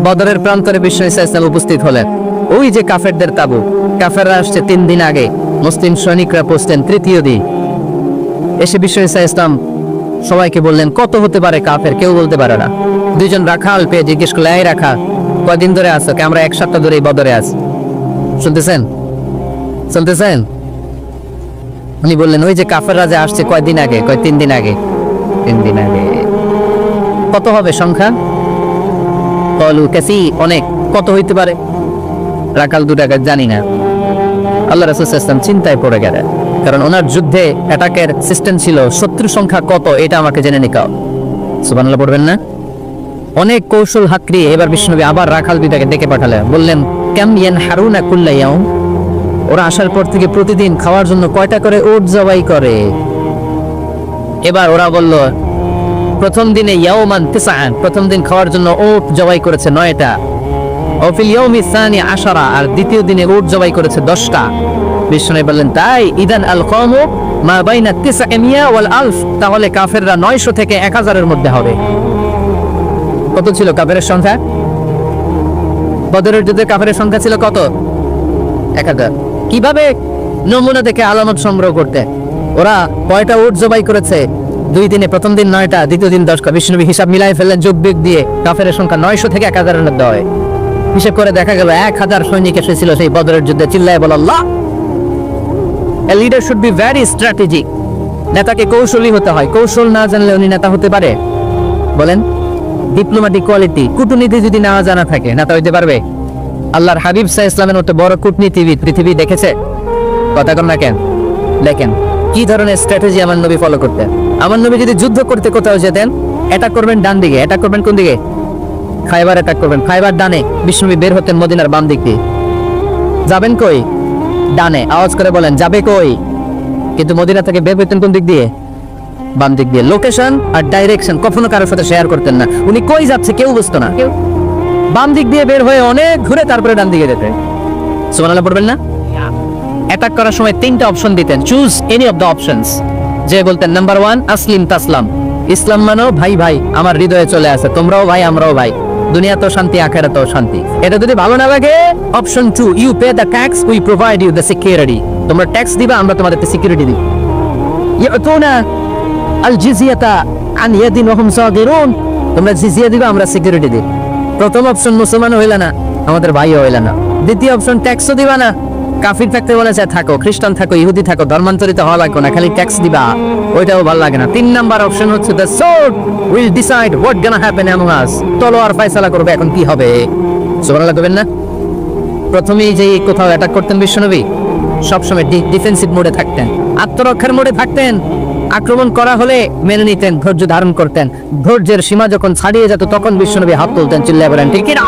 বদরের প্রান্তরে বিশ্ব ইসলাম উপস্থিত হলেন। ওই যে কাফেরদের তাবু, কাফেররা আসছে 3 দিন আগে, মুসলিম সৈনিকরা পৌঁছলেন তৃতীয় দিন। এসে বিশ্ব ইসলাম সবাইকে বললেন কত হতে পারে কাফের, কেউ বলতে পারে না। দুইজন রাখাল পেয়ে জিজ্ঞেস করলে, এই রাখা কয়দিন ধরে আছো? আমরা 1 সপ্তাহ ধরে এই বদরে আছি। শুনতেছেন? উনি বললেন ওই যে কাফেররা যে আসছে কয়দিন আগে? 3 দিন আগে। 3 দিন আগে। কত হবে সংখ্যা? কলু কাসি, অনেক। কত হইতে পারে? রাখাল দুটাকে জানি না। আল্লাহ রাসূল সাল্লাল্লাহু আলাইহি ওয়াসাল্লাম চিন্তায় পড়ে গেলেন, কারণ ওনার যুদ্ধে অ্যাটাকের সিস্টেম ছিল শত্রু সংখ্যা কত এটা আমাকে জেনে নিকাও। সুবহানাল্লাহ পড়বেন না? অনেক কৌশল হাতড়িয়ে এবার বিষ্ণুনবী আবার রাখাল দুটাকে ডেকে পাঠালেন। বললেন কাম ইয়ানহারুনা কুল্লা ইয়াউম, ওরা আসার পর থেকে প্রতিদিন খাওয়ার জন্য কয়টা করে উট জবাই করে? এবার ওরা বলল প্রথম দিনে ইয়াউমান তিসআন, প্রথম দিন খাওয়ার জন্য উট জবাই করেছে 9টা। ও ফিল ইয়াউমি সানি 10, আর দ্বিতীয় দিনে উট জবাই করেছে 10টা। বিষ্ণু বললেন তাই ইদান আল কওমু মা বাইনা 900 ওয়াল আলফ, তাহলে কাফেররা 900 থেকে 1000 এর মধ্যে হবে। কত ছিল কাফেরের সংখ্যা? বদরের যুদ্ধে কাফেরের সংখ্যা ছিল কত? 1000। কিভাবে নমুনা দেখে আলামত সংগ্রহ করতে? ওরা কয়টা উট জবাই করেছে? 2 দিনে, প্রথম দিন 9টা, দ্বিতীয় দিন 10টা। বিষ্ণুনবী হিসাব মিলাই ফেললেন যোগ বিয়োগ দিয়ে, কাফেরের সংখ্যা 900 থেকে 1000 এর মধ্যে হয়। হিসাব করে দেখা গেল 1000 সৈনিক এসেছিল সেই বদরের যুদ্ধে। চিল্লায় বল আল্লাহ। A leader should be very strategic. নেতাকে কৌশলী হতে হয়। কৌশল না জানলে উনি নেতা হতে পারে? বলেন, ডিপ্লোম্যাটিক কোয়ালিটি, কূটনীতি যদি না জানা থাকে নেতা হইতে পারবে? আল্লাহর হাবিব সাল্লাল্লাহু আলাইহি ওয়াসাল্লামের মতো বড় কূটনীতিবিদ পৃথিবী দেখেছে? কথা কন না কেন? দেখেন কি ধরনের স্ট্র্যাটেজি আমার নবী ফলো করতেন। আমার নবী যদি যুদ্ধ করতে কোথাও যেতেন, অ্যাটাক করবেন ডান দিকে, অ্যাটাক করবেন কোন দিকে? খায়বার অ্যাটাক করবেন, খায়বার ডানে। বিষ্ণুনবী বের হতেন মদিনার বাম দিক দিয়ে। যাবেন কই? ডানে। আওয়াজ করে বলেন যাবে কই? কিন্তু মদিনা থেকে বের হতেন কোন দিক দিয়ে? বাম দিক দিয়ে। লোকেশন আর ডাইরেকশন কখনো কারোর সাথে শেয়ার করতেন না। উনি কই যাচ্ছে কেউ বুঝতো না। বাম দিক দিয়ে বের হয়ে অনেক ঘুরে তারপরে ডান দিকে যেতেন। সুবহানাল্লাহ পড়বেন না? অ্যাটাক করার সময় 3টা অপশন দিতেন, choose any of the options. যে বলতেন নাম্বার 1 আসলিম তাসলাম, ইসলাম মানো, ভাই ভাই আমার হৃদয়ে চলে আসে, তোমরাও ভাই আমরাও ভাই, দুনিয়া তো শান্তি আখিরাত তো শান্তি। এটা যদি ভালো না লাগে, option 2 you pay the tax, we provide you the security, তোমরা ট্যাক্স দিবা আমরা তোমাদেরকে সিকিউরিটি দিই। ইয়াতুনা আল জিজিয়াতা আন ইয়াদিন ওয়া হুম সাগিরুন, তোমরা জিজিয়া দিবা আমরা সিকিউরিটি দিই। প্রথম অপশন মুসলমান হইলা না, আমাদের ভাইও হইলা না। দ্বিতীয় অপশন ট্যাক্সও দিবা না, কাফির থাকতে বলেছে থাকো, খ্রিস্টান থাকো, ইহুদি থাকো, ধর্মান্তরিত হওয়া লাগবে না, খালি ট্যাক্স দিবা, ওইটাও ভালো লাগে না। 3 নাম্বার অপশন হচ্ছে the sword will decide what gonna happen among আস, তলোয়ার ফয়সালা করবে এখন কি হবে। সুবহানাল্লাহ কইবেন না? প্রথমেই যে কোথাও অ্যাটাক করতেন বিশ্বনবী, সবসময় ডিফেন্সিভ মোডে থাকতেন, আত্মরক্ষার মোডে থাকতেন। আক্রমণ করা হলে মেনে নিতেন, ধৈর্য ধারণ করতেন। ধৈর্যের সীমা যখন ছাড়িয়ে যেত তখন বিশ্বনবী হাত তুলতেন, চিল্লায় বলেন ঠিক কি না?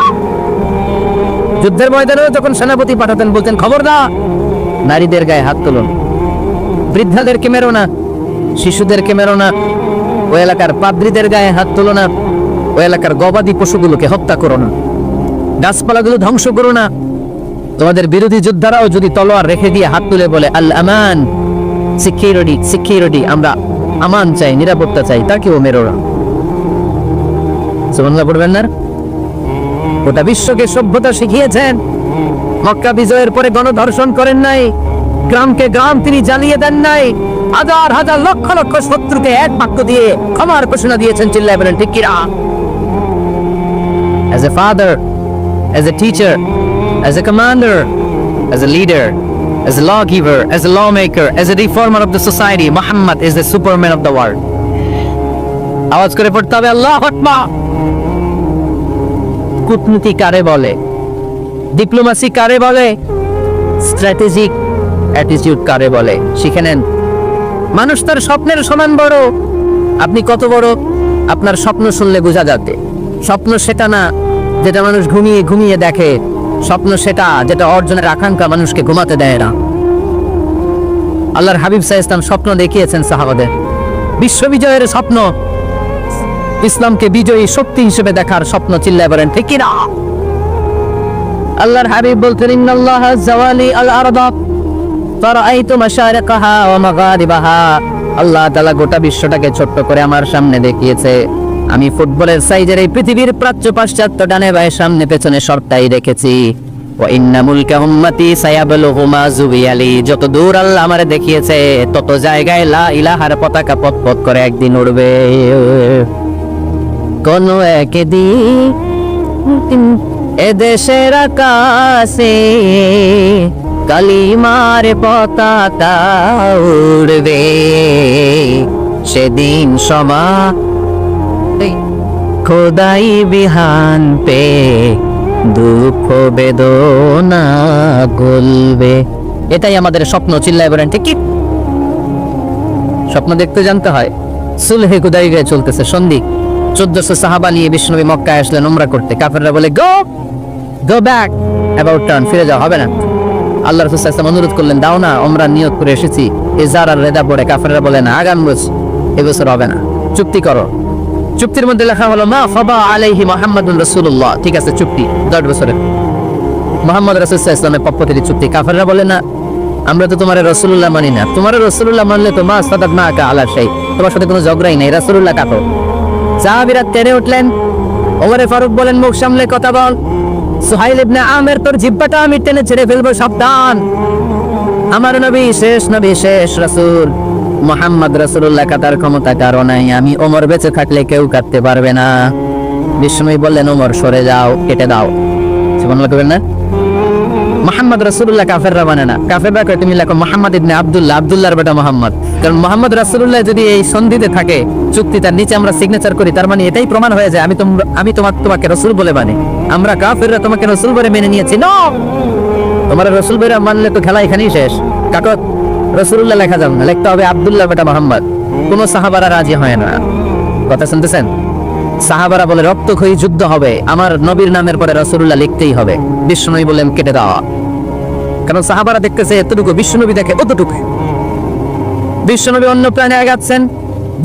যুদ্ধের ময়দানেও যখন সেনাপতি পাঠাতেন বলতেন খবরদার নারীদের গায়ে হাত তুলুন, বৃদ্ধাদেরকে মেরো না, শিশুদেরকে মেরো না, ওই এলাকার পাদ্রীদের গায়ে হাত তুলো না, ওই এলাকার গবাদি পশুগুলোকে হত্যা করো না, গাছপালাগুলো ধ্বংস করো না। তোমাদের বিরোধী যোদ্ধারাও যদি তলোয়ার রেখে দিয়ে হাত তুলে বলে আল আমান, সিকিউরিটি সিকিউরিটি, আমরা আমান চাই, নিরাপত্তা চাই, তাকেও মেরো না। সুবহানাল্লাহ পড়বেন না? গোটা বিশ্বকে সভ্যতা শিখিয়েছেন। মক্কা বিজয়ের পরে গণধর্ষণ করেন নাই, গ্রামকে গ্রাম তিনি জ্বালিয়ে দেন নাই, হাজার হাজার লক্ষ লক্ষ শত্রুকে এক বাক্য দিয়ে ক্ষমার ঘোষণা দিয়েছেন, চিল্লায় বলেন ঠিক কি না? As a father, as a teacher, as a commander, as a leader, as a lawgiver, as a lawmaker, as a reformer of the society, Muhammad is the superman of the world. আওয়াজ করে পড়তে হবে আল্লাহু আকবার। কূটনীতি কারে বলে? Diplomacy কারে বলে? স্ট্র্যাটেজিক অ্যাটিটিউড কারে বলে? শিখে নেন। মানুষ তার স্বপ্নের সমান বড়। আপনি কত বড় আপনার স্বপ্ন শুনলে বোঝা যাবে। স্বপ্ন সেটা না যেটা মানুষ ঘুমিয়ে ঘুমিয়ে দেখে, স্বপ্ন সেটা যেটা অর্জনের আকাঙ্ক্ষা মানুষকে ঘুমাতে দেয় না। আল্লাহর হাবিব সাল্লাল্লাহু আলাইহি ওয়াসাল্লাম স্বপ্ন দেখিয়েছেন সাহাবাদের, বিশ্ব বিজয়ের স্বপ্ন, ইসলামকে বিজয়ী শক্তি হিসেবে দেখার স্বপ্ন, চিল্লায় বলেন ঠিক কি না? আল্লাহর হাবিব বলতেন ইন্নাল্লাহা জাওয়ালি আল আরদা ফারাআইতু মাশারিকাহা ওয়া মাগারিবাহা, আল্লাহ তাআলা গোটা বিশ্বটাকে ছোট্ট করে আমার সামনে দেখিয়েছে, আমি ফুটবলের সাইজের এই পৃথিবীর প্রাচ্য পাশ্চাত্য ডানে বায়ে সামনে পেছনে সবটাই রেখেছি। ওয়া ইন্না মুলকা উম্মতি সায়াবলুগু মা যুবিয়ালি, যত দূর আল্লাহ আমারে দেখিয়েছে তত জায়গায় লা ইলাহার পতাকা পথ পথ করে একদিন উড়বে। কোন একদিন এদেশের আকাশে কালিমার পতাকা উড়বে, সেদিন সবাই খোদাই বিহান পে দুঃখ বেদনা গলবে। এটাই আমাদের স্বপ্ন, চিল্লায় বলেন ঠিক কি? স্বপ্ন দেখতে জানতে হয়। সুলহে হুদাইবিয়ায় চলতেছে সন্ধি, 1400 সাহাবা নিয়ে বিশ্বনবী মক্কায় আসলেন উমরা করতে। কাফেররা বলে গো ব্যাক, অ্যাবাউট টার্ন, ফিরে যাও, হবে না। আল্লাহ রাসূল সাল্লাল্লাহু আলাইহি ওয়াসাল্লাম অনুরোধ করলেন, দাও না, উমরা নিয়ত করে এসেছি। ইজার আর রেদা পড়ে কাফেররা বলে না, আগাম বছর, এবছর হবে না, চুক্তি করো। চুক্তির মধ্যে লেখা হলো মা ফাবা আলাইহি মুহাম্মাদুর রাসূলুল্লাহ, ঠিক আছে চুক্তি 10 বছরের মুহাম্মদ রাসূল সাল্লাল্লাহু আলাইহি ওয়াসাল্লামের পক্ষ থেকে চুক্তি। কাফেররা বলে না, আমরা তো তোমার রাসূলুল্লাহ মানি না, তোমার রাসূলুল্লাহ মানলে তো মা সাদাকনাকা আলা শাই, তোমার সাথে কোনো ঝগড়াই নাই, রাসূলুল্লাহ কাফো। সাহাবীরা তেড়ে উঠলেন, ওমরে ফারুক বলেন মুখ সামলে কথা বল। সুহাইল ইবনে আমির, তোর জিহ্বাটা আমি টেনে ছেড়ে ফেলবো, সাবধান। আমার নবী শেষ রাসূল মুহাম্মদ রাসূলুল্লাহ কাটার ক্ষমতা কারো নাই, আমি ওমর বেঁচে থাকলে কেউ কাটতে পারবে না। বিষ্ণু বললেন ওমর সরে যাও, কেটে দাও। সুবহানাল্লাহ কইবেন না? মুহাম্মদ রাসূলুল্লাহ কাফেররা মানে না, কাফেররা কয় তুমি লেখো মুহাম্মদ ইবনে আব্দুল্লাহ, আব্দুল্লাহর বেটা মুহাম্মদ। কারণ মুহাম্মদ রাসূলুল্লাহ যদি এই সন্ধিতে থাকে, চুক্তিটার নিচে আমরা সিগনেচার করি, তার মানে এটাই প্রমাণ হয়ে যায় আমি তোমাকে রাসূল বলে মানি। আমরা কাফেররা তোমাকে রাসূল বলে মেনে নিয়েছি। নো, তোমার রাসূল বলে মানলে তো খেলা এখানেই শেষ। কাকো রাসূলুল্লাহ লেখা যাবে না, লিখতে হবে আব্দুল্লাহ বেটা মুহাম্মদ। কোন সাহাবারা রাজি হয় না। কথা শুনতেছেন? সাহাবারা বলে রক্তক্ষয়ী যুদ্ধ হবে, আমার নবীর নামের পরে রাসূলুল্লাহ লিখতেই হবে। বিষ্ণুনবী বললেন কেটে দাও, কারণ সাহাবারা দেখতেছে এতটুকু, বিষ্ণুনবী দেখে অতটুকু। বিষ্ণুনবী অন্য প্ল্যানে আগাচ্ছেন।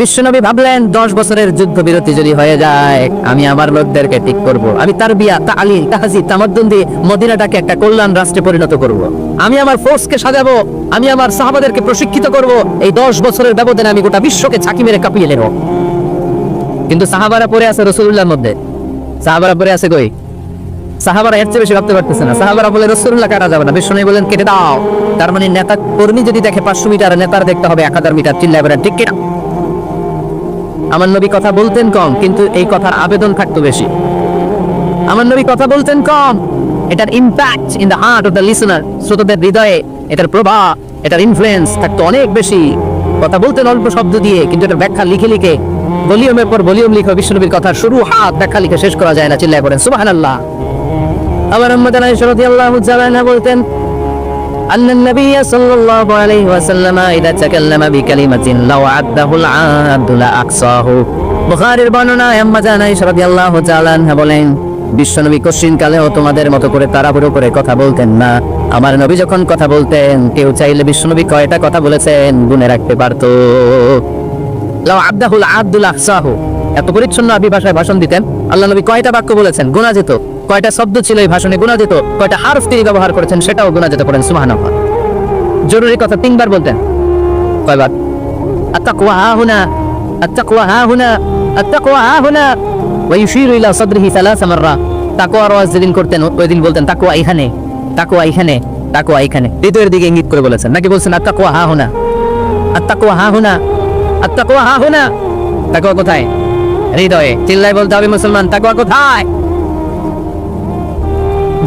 বিশ্বনবী ভাবলেন 10 বছরের যুদ্ধ বিরতি যদি হয়ে যায়, আমি আমার লোকদেরকে ঠিক করব। আমি তারবিয়া, তালিম, তাহজিব, তামাদ্দুন দিয়ে মদিনাটাকে একটা কল্যাণ রাষ্ট্রে পরিণত করব। আমি আমার ফোর্সকে সাজাবো, আমি আমার সাহাবাদেরকে প্রশিক্ষিত করব। এই 10 বছরের ব্যবধানে আমি গোটা বিশ্বকে ঝাঁকি মেরে কাঁপিয়ে নেব। কিন্তু সাহাবারা পড়ে আছে রাসূলুল্লাহর মধ্যে, সাহাবারা পড়ে আছে কই? সাহাবারা এর চেয়ে বেশি ভাবতে পারতেছে না। সাহাবারা বলে রাসূলুল্লাহ কাটা যাবে না। বিশ্বনবী বলেন কেটে দাও। তার মানে নেতা কর্মী যদি দেখে 500 মিটার, নেতার দেখতে হবে 1000 মিটার। চিল্লায় বলেন ঠিক কিনা? আমার নবী কথা বলতেন কম, কিন্তু এই কথার আবেদন থাকতো বেশি। আমার নবী কথা বলতেন কম, এটার impact in the heart of the listener, শ্রোতাদের হৃদয়ে এটার প্রভাব, এটার ইনফ্লুয়েন্স থাকতো অনেক বেশি। কথা বলতেন অল্প শব্দ দিয়ে, কিন্তু এটার ব্যাখ্যা লিখে লিখে, ভলিউমের পর ভলিউম লিখে বিশ্বনবীর কথার শুরু হাত ব্যাখ্যা লিখে শেষ করা যায় না। চিল্লায় পড়েন সুবহানাল্লাহ। আবার আম্মা আয়েশা রাদিয়াল্লাহু তাআলা বলতেন, আন্নান নবী সাল্লাল্লাহু আলাইহি ওয়াসাল্লাম ইদা তাকাল্লামা বিকালিমাতিন লাউ আদাহুল আদুলা আকসাহু। বুখারীর বর্ণনা, আম্মা আয়েশা রাদিয়াল্লাহু তাআলা বলেন, বিশ্বনবী কঠিন কালেও তোমাদের মতো করে তাড়াহুড়ো করে কথা বলতেন না। আমার নবী যখন কথা বলতেন, কেউ চাইলে বিশ্বনবী কয়টা কথা বলেছেন গুনে রাখতে পারতো। লাউ আদাহুল আদুলা আকসাহু, এত পরিচ্ছন্ন আরবি ভাষায় ভাষণ দিতেন। আল্লাহ নবী কয়টা বাক্য বলেছেন গোনা যেত, কয়টা শব্দ ছিল এই ভাষণে গোনা যেত, কয়টা হারফ তিনি ব্যবহার করেছেন সেটাও গোনা যেতে পারেন। সুবহানাল্লাহ। জরুরি কথা 3 বার বলতেন। কয়বার? আত-তাকওয়া হাহুনা, আত-তাকওয়া হাহুনা, আত-তাকওয়া হাহুনা, ওয়া ইউশিরু ইলা সাদরিহি 3 মাররা। তাকওয়ার ওয়াজ যেদিন করতেন ওই দিন বলতেন তাকওয়া এখানে, তাকওয়া এখানে, তাকওয়া এখানে, হৃদয়ের দিকে ইঙ্গিত করে বলেছেন। নাকি বলছেন আত-তাকওয়া হাহুনা, আত-তাকওয়া হাহুনা, আত-তাকওয়া হাহুনা? তাকওয়া কোথায়? হৃদয়ে। চিল্লায় বলতে হবে মুসলমান, তাকওয়া কোথায়?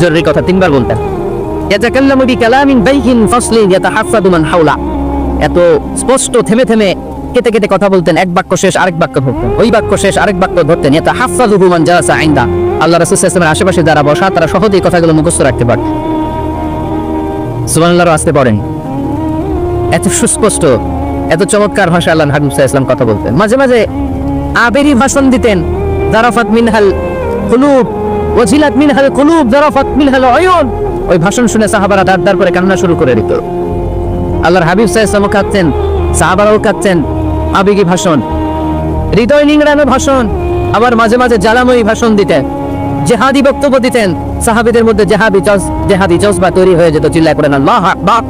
জরুরি কথা 3 বার বলতেন। ইয়াতাকাল্লামু বিকালামিন বাইয়িন ফাসলিন ইয়াতাহাফফাদু মান হাওলা। এত স্পষ্ট থেমে থেমে কেটে কেটে কথা বলতেন, এক বাক্য শেষ আরেক বাক্য ধরতেন, ওই বাক্য শেষ আরেক বাক্য ধরতেন। ইয়াতাহাফফাদু মান জালাসা ইনদা। আল্লাহ রাসূল সাল্লাল্লাহু আলাইহি ওয়াসাল্লামের আশেপাশে যারা বসা, তারা সহজেই কথাগুলো মুখস্থ রাখতে পারত। সুবহানাল্লাহ। আসতে পারেন, এত সুস্পষ্ট, এত চমৎকার ভাষা আল্লাহ হাবিব সাল্লাল্লাহু আলাইহি ওয়াসাল্লাম কথা বলতেন। মাঝে মাঝে আবেরি ভাষণ দিতেন। যারাফাত মিনহাল কুলুব ওয়াজিলাত মিনহাল কুলুব যারাফাত মিনহাল আয়ুন। ওই ভাষণ শুনে সাহাবারা দাঁড় করে কান্না শুরু করে দিত। আল্লাহর হাবিব সাল্লাল্লাহু আলাইহি ওয়াসাল্লাম কাঁদতেন, সাহাবারাও কাঁদতেন। আবেগী ভাষণ, হৃদয় নিংড়ানো ভাষণ। আবার মাঝে মাঝে জ্বালাময়ী ভাষণ দিতেন, জিহাদি বক্তব্য দিতেন। সাহাবীদের মধ্যে জিহাদি জজবা তৈরি হয়ে যেত। চিল্লায় পড়েন আল্লাহু আকবার।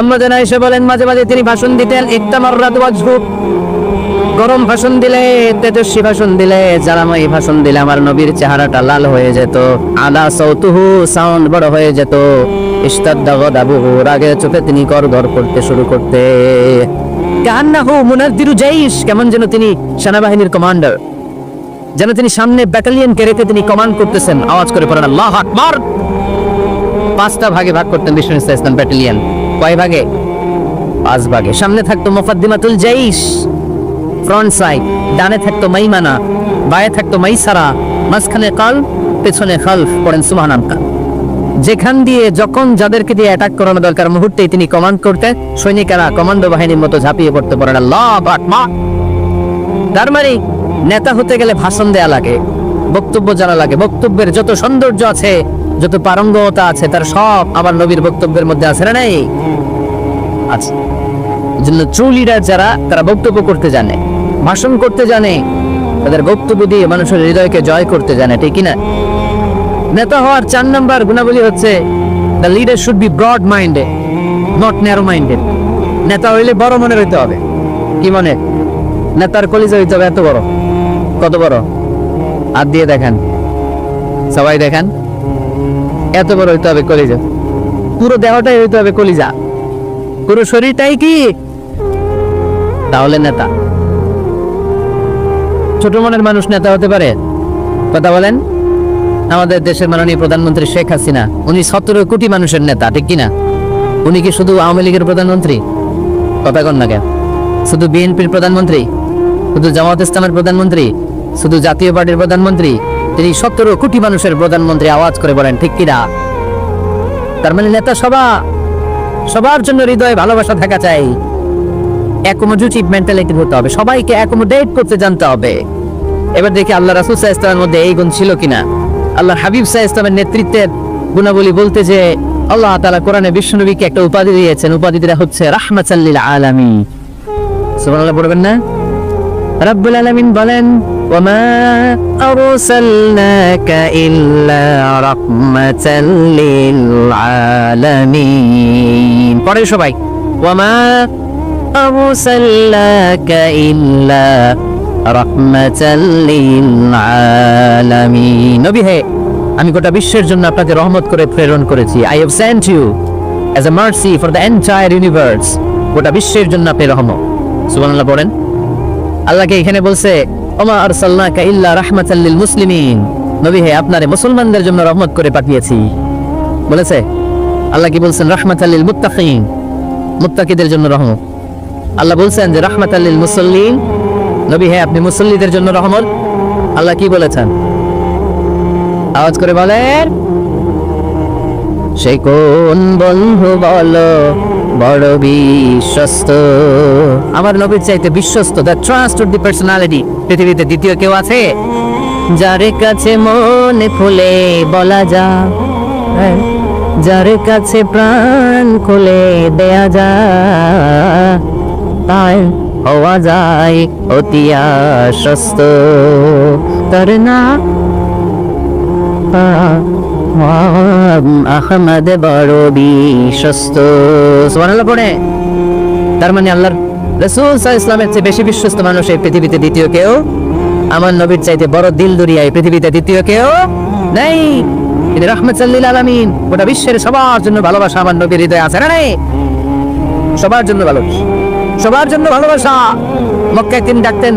আম্মা জান আয়েশা বলেন, মাঝে মাঝে তিনি ভাষণ দিতেন, ইত্তামাররাত ওয়াজহু, গরম ভাষণ দিলে, তেজস্বী ভাষণ দিলে, জ্বালাময়ী ভাষণ দিলে আমার নবীর চেহারাটা লাল হয়ে যেত। আলা সৌতুহু, সাউন্ড বড় হয়ে যেত। ইশতাদ্দা গাদাবুহু, রাগের চোটে তিনি করগর করতে শুরু করতে। কান্নাহু মুনাদ্দিরু জাইশ, কেমন যেন তিনি সেনাবাহিনীর কমান্ডার, যেন তিনি সামনে ব্যাটালিয়নকে রেখে তিনি কমান্ড করতেছেন। আওয়াজ করে পড়েন আল্লাহু আকবার। 5টা ভাগে ভাগ করতেন বিষ্ণু ইসলাম ব্যাটালিয়ন। কয় ভাগে? 5 ভাগে। সামনে থাকতো মুফাদ্দিমাতুল জাইশ, ফ্রন্ট সাইড। ডানে থাকতো মাইমানা, বায়ে থাকতো মাইসারা, মাঝখানে কাল, পেছনে খালফ। পড়েন সুবহানাল্লাহ। যেখান দিয়ে যখন যাদেরকে দিয়ে অ্যাটাক করানো দরকার মুহূর্তেই তিনি কমান্ড করতে, সৈনিকেরা কমান্ডো বাহিনীর মতো ঝাঁপিয়ে পড়তে পারেন আল্লাহু আকবার। তার মানে নেতা হতে গেলে ভাষণ দেয়া লাগে, বক্তব্য জানা লাগে। বক্তব্যের যত সৌন্দর্য আছে, যত পারঙ্গমতা আছে, তার সব আমার নবীর বক্তব্যের মধ্যে আছে না নাই? আচ্ছা, জন্য ট্রু লিডার যারা, তারা বক্তব্য করতে জানে, ভাষণ করতে জানে, তাদের বক্তব্য দিয়ে মানুষের হৃদয়কে জয় করতে জানে, ঠিক কিনা? নেতা হওয়ার 4 নাম্বার গুণাবলী হচ্ছে the leader should be broad minded, not narrow minded. নেতা হইলে বড় মনে হইতে হবে। কি মনে? নেতার কলিজা হইতে হবে এত বড়। কত বড়? হাত দিয়ে দেখান, সবাই দেখান। এত বড় হইতে হবে কলিজা, পুরো দেহটাই হইতে হবে কলিজা, পুরো শরীরটাই কি, তাহলে নেতা। ছোট মনের মানুষ নেতা হতে পারে? কথা বলেন। আমাদের দেশের মাননীয় প্রধানমন্ত্রী শেখ হাসিনা, উনি 17 কোটি মানুষের নেতা, ঠিক কিনা? উনি কি শুধু আওয়ামী লীগের প্রধানমন্ত্রী? কথা কন না কেন? শুধু বিএনপির প্রধানমন্ত্রী? শুধু জামাত ইসলামের প্রধানমন্ত্রী? শুধু জাতীয় পার্টির প্রধানমন্ত্রী? তিনি 17 কোটি মানুষের প্রধানমন্ত্রী। আওয়াজ করে বলেন ঠিক কিনা? তার মানে নেতা সবার জন্য হৃদয়ে ভালোবাসা থাকা চাই। অ্যাকোমোডেটিভ মেন্টালিটি হতে হবে, সবাইকে অ্যাকোমোডেট করতে জানতে হবে। এবার দেখি আল্লাহ রাসূল সাল্লাল্লাহু আলাইহি ওয়াসাল্লামের মধ্যে এই গুণ ছিল কিনা। আল্লাহ হাবিব সাল্লাল্লাহু আলাইহি ওয়াসাল্লামের নেতৃত্বের গুণাবলী বলতে যে আল্লাহ তাআলা কোরআনে বিশ্বনবীকে একটা উপাধি দিয়েছেন। উপাধিটা হচ্ছে রাহমাতাল লিল আলামিন। সুবহানাল্লাহ পড়বেন না? রব্বুল আলামিন বলেন ওয়ামা আরসালনাকা ইল্লা রাহমাতাল লিল আলামিন। পড়ে সবাই, ওয়ামা আরসালনাকা ইল্লা রাহমাতাল লিল আলামিন। নবী হে, আমি গোটা বিশ্বের জন্য আপনাকে রহমত করে প্রেরণ করেছি। I have sent you as a mercy for the entire universe. গোটা বিশ্বের জন্য আপনি রহমত। সুবহানাল্লাহ পড়েন। আল্লাহকে এখানে বলছে ওমা আরসালনাকা ইল্লা রাহমাতাল লিল মুসলিমিন। নবী হে, আপনারে মুসলমানদের জন্য রহমত করে পাঠিয়েছি বলেছে। আল্লাহ কি বলছেন? রাহমাতাল লিল মুত্তাকিন, মুত্তাকিদের জন্য রহমত। আল্লাহ বলছেন যে রাহমাতাল লিল মুসাল্লিন। নবী হে, আপনি মুসল্লিদের জন্য রহমত। আল্লাহ কি বলেছেন? আওয়াজ করে বলেন। সে কোন বন্ধু বলো বড় বিশ্বস্ত? আমার নবীর চাইতে বিশ্বস্ত, দ্য ট্রাস্টেড পার্সোনালিটি, পৃথিবীতে দ্বিতীয় কেউ আছে? যার কাছে মনে খুলে বলা যায়, যার কাছে প্রাণ খুলে দেয়া যায়, তাই হওয়া যায় অতি আশ্বস্ত। তার না আহমদ বড় বিশ্বস্ত। সুবহানাল্লাহ পড়ে। তার মানে আল্লাহর রাসূল সাল্লাল্লাহু আলাইহি ওয়াসাল্লামের চেয়ে বেশি বিশ্বস্ত মানুষ এই পৃথিবীতে দ্বিতীয় কেউ, আমার নবীর চাইতে বড় দিল দরিয়া এই পৃথিবীতে দ্বিতীয় কেউ নাই। তিনি রাহমাতাল লিল আলামিন। গোটা বিশ্বের সবার জন্য ভালোবাসা আমার নবীর হৃদয়ে আছে না নাই? সবার জন্য ভালোবাসা, সবার জন্য ভালোবাসা। মক্কায় তিনি ডাকতেন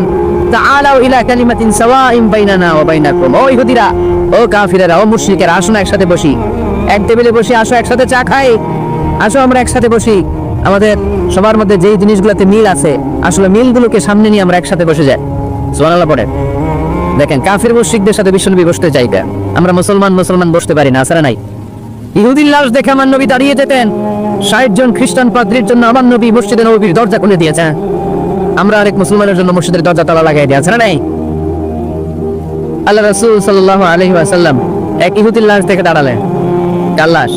তাআলাউ ইলা কালিমাতিন সাওয়াইন বাইনানা ওয়া বাইনাকুম। ও ইহুদিরা, ও কাফিরেরা, ও মুশরিকেরা, আসো না একসাথে বসি, এক টেবিলে বসি, আসো একসাথে চা খাই, আসো আমরা একসাথে বসি। আমাদের সবার মধ্যে যেই জিনিসগুলোতে মিল আছে, আসলে মিলগুলোকে সামনে নিয়ে আমরা একসাথে বসে যাই। সুবহানাল্লাহ পড়েন। দেখেন, কাফির মুশরিকদের সাথে বিশ্বনবী বসতে চাইতেন, আমরা মুসলমান বসতে পারি না, আসলে নাই। ইহুদির লাশ দেখে আমার নবী দাঁড়িয়ে যেতেন। 60 জন খ্রিস্টান পাদ্রীর জন্য আমার নবী মসজিদে নববীর দরজা খুলে দিয়েছেন। আমরা আরেক মুসলমানের জন্য মসজিদের দরজা তালা লাগাই দিয়েছে না নাই? আল্লাহ রাসূল সাল্লাল্লাহু আলাইহি ওয়াসাল্লাম এক ইহুদির লাশ দেখে দাঁড়ালেন। কার লাশ?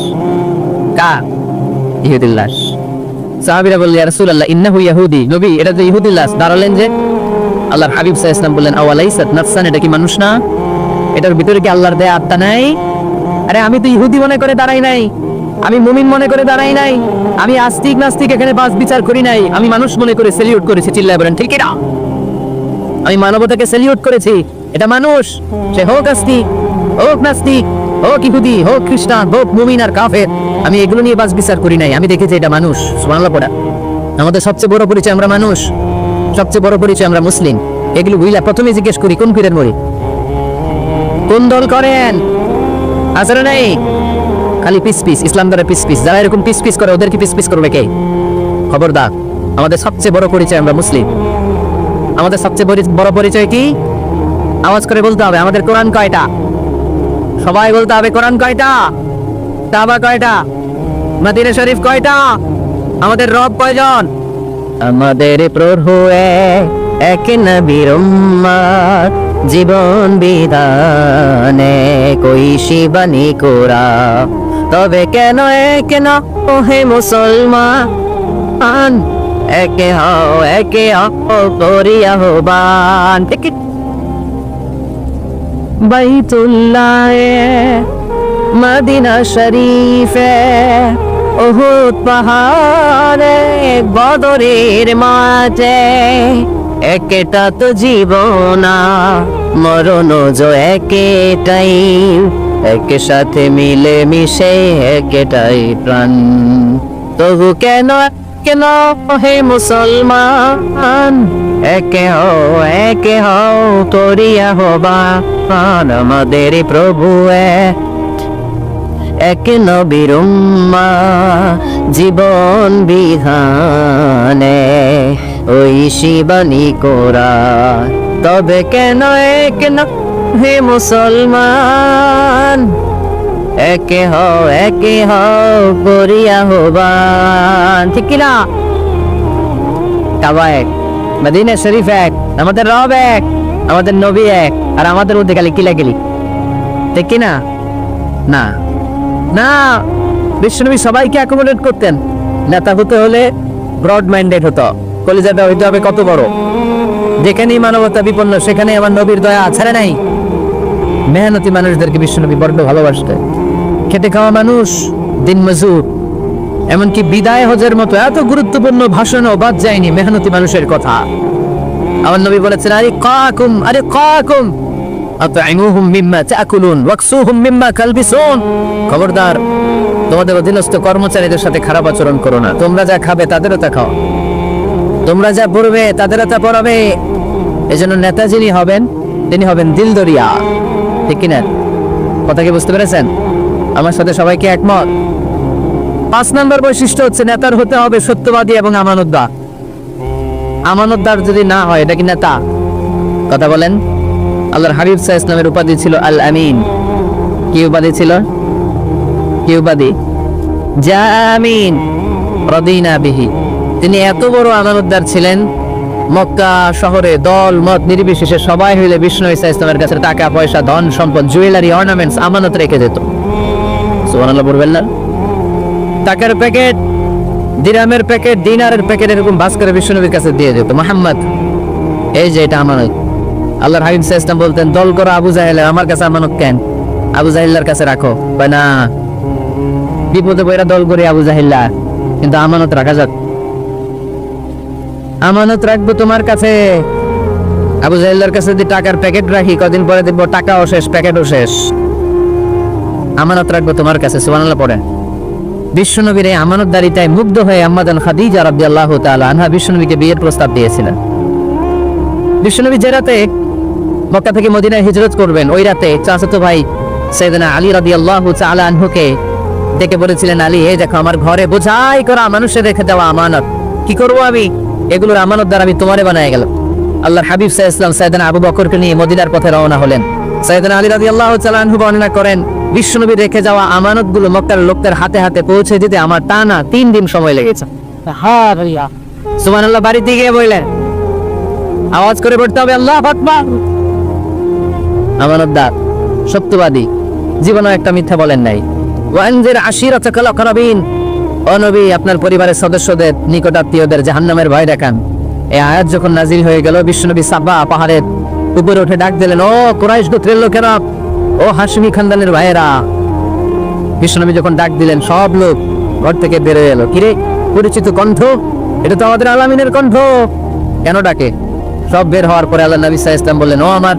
কার? ইহুদির লাশ। সাহাবীরা বললেন, ইয়া রাসূলুল্লাহ ইন্নাহু ইয়াহুদি। নবী, এটা তো ইহুদির লাশ। দাঁড়ালেন যে? আল্লাহর হাবিব সাল্লাল্লাহু আলাইহি ওয়াসাল্লাম বললেন, আওয়ালাইসাত নাফসান, এটা কি মানুষ না? এটার ভিতরে কি আল্লাহর দেয়া আত্মা নাই? আরে আমি তো ইহুদি মনে করে দাঁড়াই নাই, আমি মুমিন মনে করে দাঁড়াই নাই, আমি আস্তিক নাস্তিক এখানে বাস বিচার করি নাই, আমি মানুষ মনে করে সেলিউট করেছি। চিল্লায় বলেন ঠিক না? আমি মানবতাকে স্যালিউট করেছি। এটা মানুষ, সে হোক আস্তিক, হোক নাস্তিক, হোক ইহুদি, হোক খ্রিস্টান, হোক মুমিন আর কাফের, আমি এগুলো নিয়ে বাস বিচার করি নাই। আমি দেখেছি এটা মানুষ। সুবহানাল্লাহ পড়া। আমাদের সবচেয়ে বড় পরিচয় আমরা মানুষ, সবচেয়ে বড় পরিচয় আমরা মুসলিম। এগুলো বুঝলা প্রথমে জিজ্ঞেস করি কোন পীরের মরি, কোন দল করেন, আসলে নাই খালি পিস পিস, ইসলাম দ্বারা পিস পিস। যারা এরকম পিস পিস করে ওদেরকে পিস পিস করবে কে? খবরদার। আমাদের সবচেয়ে বড় পরিচয় আমরা মুসলিম। আমাদের সবচেয়ে বড় পরিচয় কি? আওয়াজ করে বলতে হবে আমাদের কোরআন কয়টা? সবাই বলতে হবে কোরআন কয়টা, কাবা কয়টা, মদিনা শরীফ কয়টা, আমাদের রব কয়জন? আমাদের প্রভু এক নবীর উম্মত, জীবন বিধানে কইশি বাণী কোরা, তবে কেন কেন ওহে মুসলমান, একে হও করিয়া হবান। বাইতুল্লাহ মদিনা শরীফে উহুদ পাহাড়ে বদরের মাঝে, একটা তো জীবন মরণ যে একটাই, এক সাথে মিলে মিশে একটাই প্রাণ, তবু কেন কেন হে মুসলমান, একে হও করিয়া হবান, আমাদের প্রভু এক নবীর উম্মত, জীবন বিধানে ওই শিবানী কোরা, তবে কেন হে মুসলমান, একে হও করিয়া হবান। ঠিক কিনা? কাবা এক, মদিনা শরীফ এক, আমাদের রব এক, আমাদের নবী এক, আর আমাদের মধ্যে খালি কিলাকিলি। ঠিক কিনা? না না, বিশ্বনবী সবাইকে অ্যাকোমোডেট করতেন। নেতা হতে হলে ব্রড মাইন্ডেড হতো, কলিজাটা হইতে হবে কত বড়। যেখানেই মানবতা বিপন্ন সেখানে আমার নবীর দয়া ছাড়ে নাই। মেহনতি মানুষদেরকে বিশ্বনবী বড্ড ভালোবাসতেন। খেটে খাওয়া মানুষ, দিন মজুর, এমনকি বিদায় হজের মতো এত গুরুত্বপূর্ণ ভাষণও বাদ যায়নি মেহনতি মানুষের কথা। আমার নবী বলেছেন, আরে কাকুম আতঈমুহুম মিম্মা তাকুলুন ওয়াকসুহুম মিম্মা তালবিসুন। খবরদার, তোমাদের অধীনস্থ কর্মচারীদের সাথে খারাপ আচরণ করো না। তোমরা যা খাবে তাদেরও তা খাও, তোমরা যা পড়বে তাদেরও তা পড়াবে। এজন্য নেতা যিনি হবেন তিনি হবেন দিলদরিয়া। ঠিক কিনা? কথা কি বুঝতে পেরেছেন? আমার সাথে সবাইকে একমত? 5 নম্বর বৈশিষ্ট্য হচ্ছে নেতার হতে হবে সত্যবাদী এবং আমানতদার। আমানতদার যদি না হয় এটা কি নেতা? কথা বলেন। আল্লাহর হাবিব সাল্লাল্লাহু আলাইহি ওয়াসাল্লামের উপাধি ছিল আল আমিন। কি উপাধি ছিল? কি উপাধি? জামিন রাদিনা বিহি। তিনি এত বড় আমানতদার ছিলেন, মক্কা শহরে দল মত নির্বিশেষে সবাই হইলে বিষ্ণু ঈসা ইসলামের কাছে টাকা পয়সা ধন সম্পদ জুয়েলারি অর্নামেন্টস আমানত রেখে যেত। সুবহানাল্লাহ বলবেন না? টাকার প্যাকেট, দিরহামের প্যাকেট, দিনারের প্যাকেট এরকম ভাস করে বিশ্বনবীর কাছে দিয়ে যেত। মুহাম্মদ, এই যে এটা আমানত। আল্লাহর হাবিব সাল্লাল্লাহু আলাইহি ওয়াসাল্লাম বলতেন, দল করো আবু জাহেল, আমার কাছে আমানত কেন? আবু জাহেলের কাছে রাখো। কয় না, বিপদে পড়া দল করে আবু জাহেল্লা, কিন্তু আমানত রাখা যাক। আমানত রাখবো তোমার কাছে। আবু জাহেলের কাছে যদি টাকার প্যাকেট রাখি, কদিন পরে দেখবো টাকাও শেষ, প্যাকেটও শেষ। আমানত রাখবো তোমার কাছে। সুবহানাল্লাহ পড়েন। বিশ্বনবীর এই আমানতদারিতায় মুগ্ধ হয়ে আম্মা জান খাদিজা রাদিয়াল্লাহু তাআলা আনহা বিশ্বনবীকে বিয়ের প্রস্তাব দিয়েছিলেন। বিশ্বনবী যে রাতে মক্কা থেকে মদিনায় হিজরত করবেন, ওই রাতে চাচাতো ভাই সাইয়েদনা আলী রাদিয়াল্লাহু তাআলা আনহুকে ডেকে বলেছিলেন, আলী, এই দেখো আমার ঘরে বোঝাই করা মানুষের রেখে দেওয়া আমানত, কি করবো আমি? এগুলোর আমানতদার আমি তোমারে বানায় গেলাম। আল্লাহর হাবিব সাল্লাল্লাহু আলাইহি ওয়াসাল্লাম সাইয়েদনা আবু বকরকে নিয়ে মদিনার পথে রওনা হলেন। সাইয়েদনা আলী রাদিয়াল্লাহু তাআলা আনহু বর্ণনা করেন, বিশ্বনবী রেখে যাওয়া আমানতগুলো মক্কার লোকদের হাতে হাতে পৌঁছে দিতে আমার টানা 3 দিন সময় লেগেছে। সুবহানাল্লাহ। বাড়িতে গিয়ে বললেন, আওয়াজ করে পড়তে হবে আল্লাহু আকবার। আমানতদার, সত্যবাদী, জীবনে একটা মিথ্যা বলেন নাই। ওয়ানজির আশিরাতাকাল আকরাবিন, ও নবী আপনার পরিবারের সদস্যদের নিকট আত্মীয়দের জাহান্নামের ভয় দেখান। এই আয়াত যখন নাজিল হয়ে গেল, বিশ্বনবী সাবা পাহাড়ের উপরে উঠে ডাক দিলেন, ও কুরাইশ গোত্রের লোকেরা, ও হাশমি খানদানের ভাইয়েরা। বিশ্বনবী যখন ডাক দিলেন, সব লোক ঘর থেকে বের হয়ে এলো। কিরে, পরিচিত কণ্ঠ, এটা তো আমাদের আলামিনের কণ্ঠ। কেন ডাকে? সব বের হওয়ার পরে আল্লাহ নবী সাল্লাল্লাহু আলাইহি ওয়াসাল্লাম বললেন, ও আমার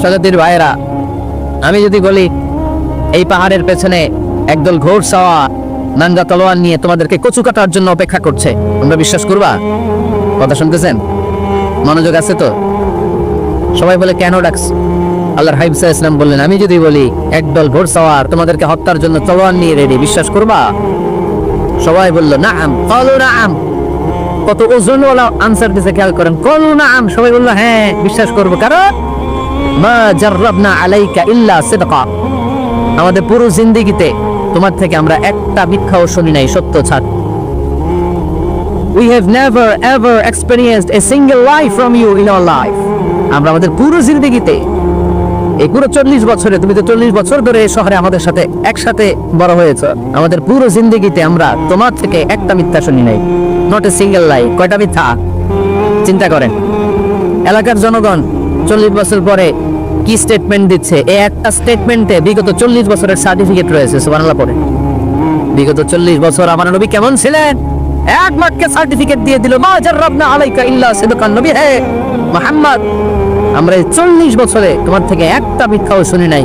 সাজাতির ভাইরা, আমি যদি বলি এই পাহাড়ের পেছনে একদল ঘোড়সাওয়া নাঙ্গা তলোয়ার নিয়ে তোমাদেরকে কচু কাটার জন্য অপেক্ষা করছে, তোমরা বিশ্বাস করবা? কথা শুনতেছেন? মনোযোগ আছে তো? সবাই বলে কেন ডাকছ? আল্লাহর হাবিব সাল্লাল্লাহু আলাইহি ওয়াসাল্লাম বললেন, আমি যদি বলি একদল ঘোড়সাওয়ার তোমাদেরকে হত্যার জন্য তলোয়ার নিয়ে রেডি, বিশ্বাস করবা? সবাই বলল নাআম, ক্বালু নাআম। কত ওজনওয়ালা আনসার দিতে খেয়াল করেন, ক্বালু নাআম, সবাই বলল হ্যাঁ বিশ্বাস করব, কারণ মা জাররাবনা আলাইকা ইল্লা সিদকা, আমাদের পুরো জিন্দেগিতে তোমার থেকে আমরা একটা মিথ্যাও শুনি নাই, সত্য ছাড়। We have never ever experienced a single lie from you in our life. আমরা আমাদের পুরো জিন্দেগিতে, এই পুরো 40 বছরে, তুমি তো 40 বছর ধরে এই শহরে আমাদের সাথে একসাথে বড় হয়েছো, আমাদের পুরো জিন্দেগিতে আমরা তোমার থেকে একটা মিথ্যা শুনি নাই, নট এ সিঙ্গেল লাই। কয়টা মিথ্যা চিন্তা করেন। এলাকার জনগণ 40 বছর পরে কি স্টেটমেন্ট দিচ্ছে, এই একটা স্টেটমেন্টে বিগত 40 বছরের সার্টিফিকেট রয়েছে। সুবহানাল্লাহ পড়ে, বিগত 40 বছর আমার নবী কেমন ছিলেন, এক মাঠকে সার্টিফিকেট দিয়ে দিল, মা জাররাবনা আলাইকা ইল্লা সিদকান, নবী হে মুহাম্মদ, আমরা এই 40 বছরে তোমার থেকে একটা মিথ্যাও শুনি নাই,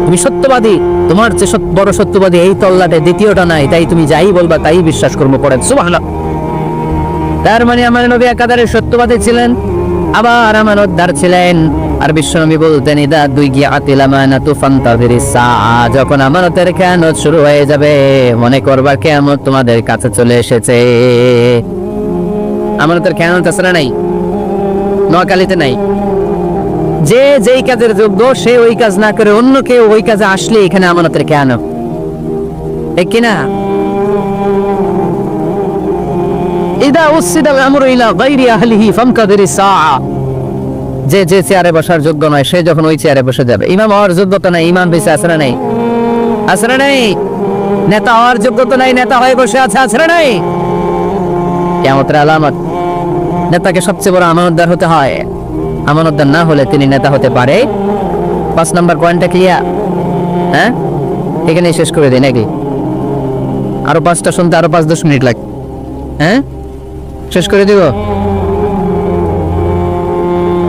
তুমি সত্যবাদী, তোমার চেয়ে বড় সত্যবাদী এই তল্লাটে দ্বিতীয়টা নাই, তাই তুমি যাই বলবা তাই বিশ্বাস করবো। পড়েন সুবহানাল্লাহ। তার মানে আমার নবী একাধারে সত্যবাদী ছিলেন, আবার আমানতদার ছিলেন। আর বিশ্বনবী বলতেন, ইদা দুইগিয়াতিল আমানাতু ফান্তাযিরিস সাআ, যখন আমানতের খেয়ানত শুরু হয়ে যাবে মনে করবার কিয়ামত তোমাদের কাছে চলে এসেছে। আমানতের খেয়ানত আসলে নাই, নোয়াখালীতে নাই। যে যেই কাজের যোগ্য সে ওই কাজ না করে অন্য কেউ ওই কাজে আসলে এখানে আমানতের খেয়ানত, ঠিক কিনা? ইদা উসিদাল আমরু ইলা গায়রি আহলিহি ফামকাদিরিস সাআ, যে যে চেয়ারে বসার যোগ্য নয় সে যখন ওই চেয়ারে বসে যাবে। ইমাম হওয়ার যোগ্যতা নাই, ইমাম বেঁচে আছে না নাই? আছে না নাই? নেতা হওয়ার যোগ্যতা নাই, নেতা হয়ে বসে আছে, আছে না নাই? কিয়ামতের আলামত। নেতাকে সবচেয়ে বড় আমানতদার হতে হয়, আমানতদার না হলে তিনি নেতা হতে পারে। 5 নাম্বার পয়েন্টটা ক্লিয়ার? হ্যাঁ, এখানেই শেষ করে দিই নাকি? আরো 5টা শুনতে আরো 5-10 মিনিট লাগে। হ্যাঁ, শেষ করে দিব?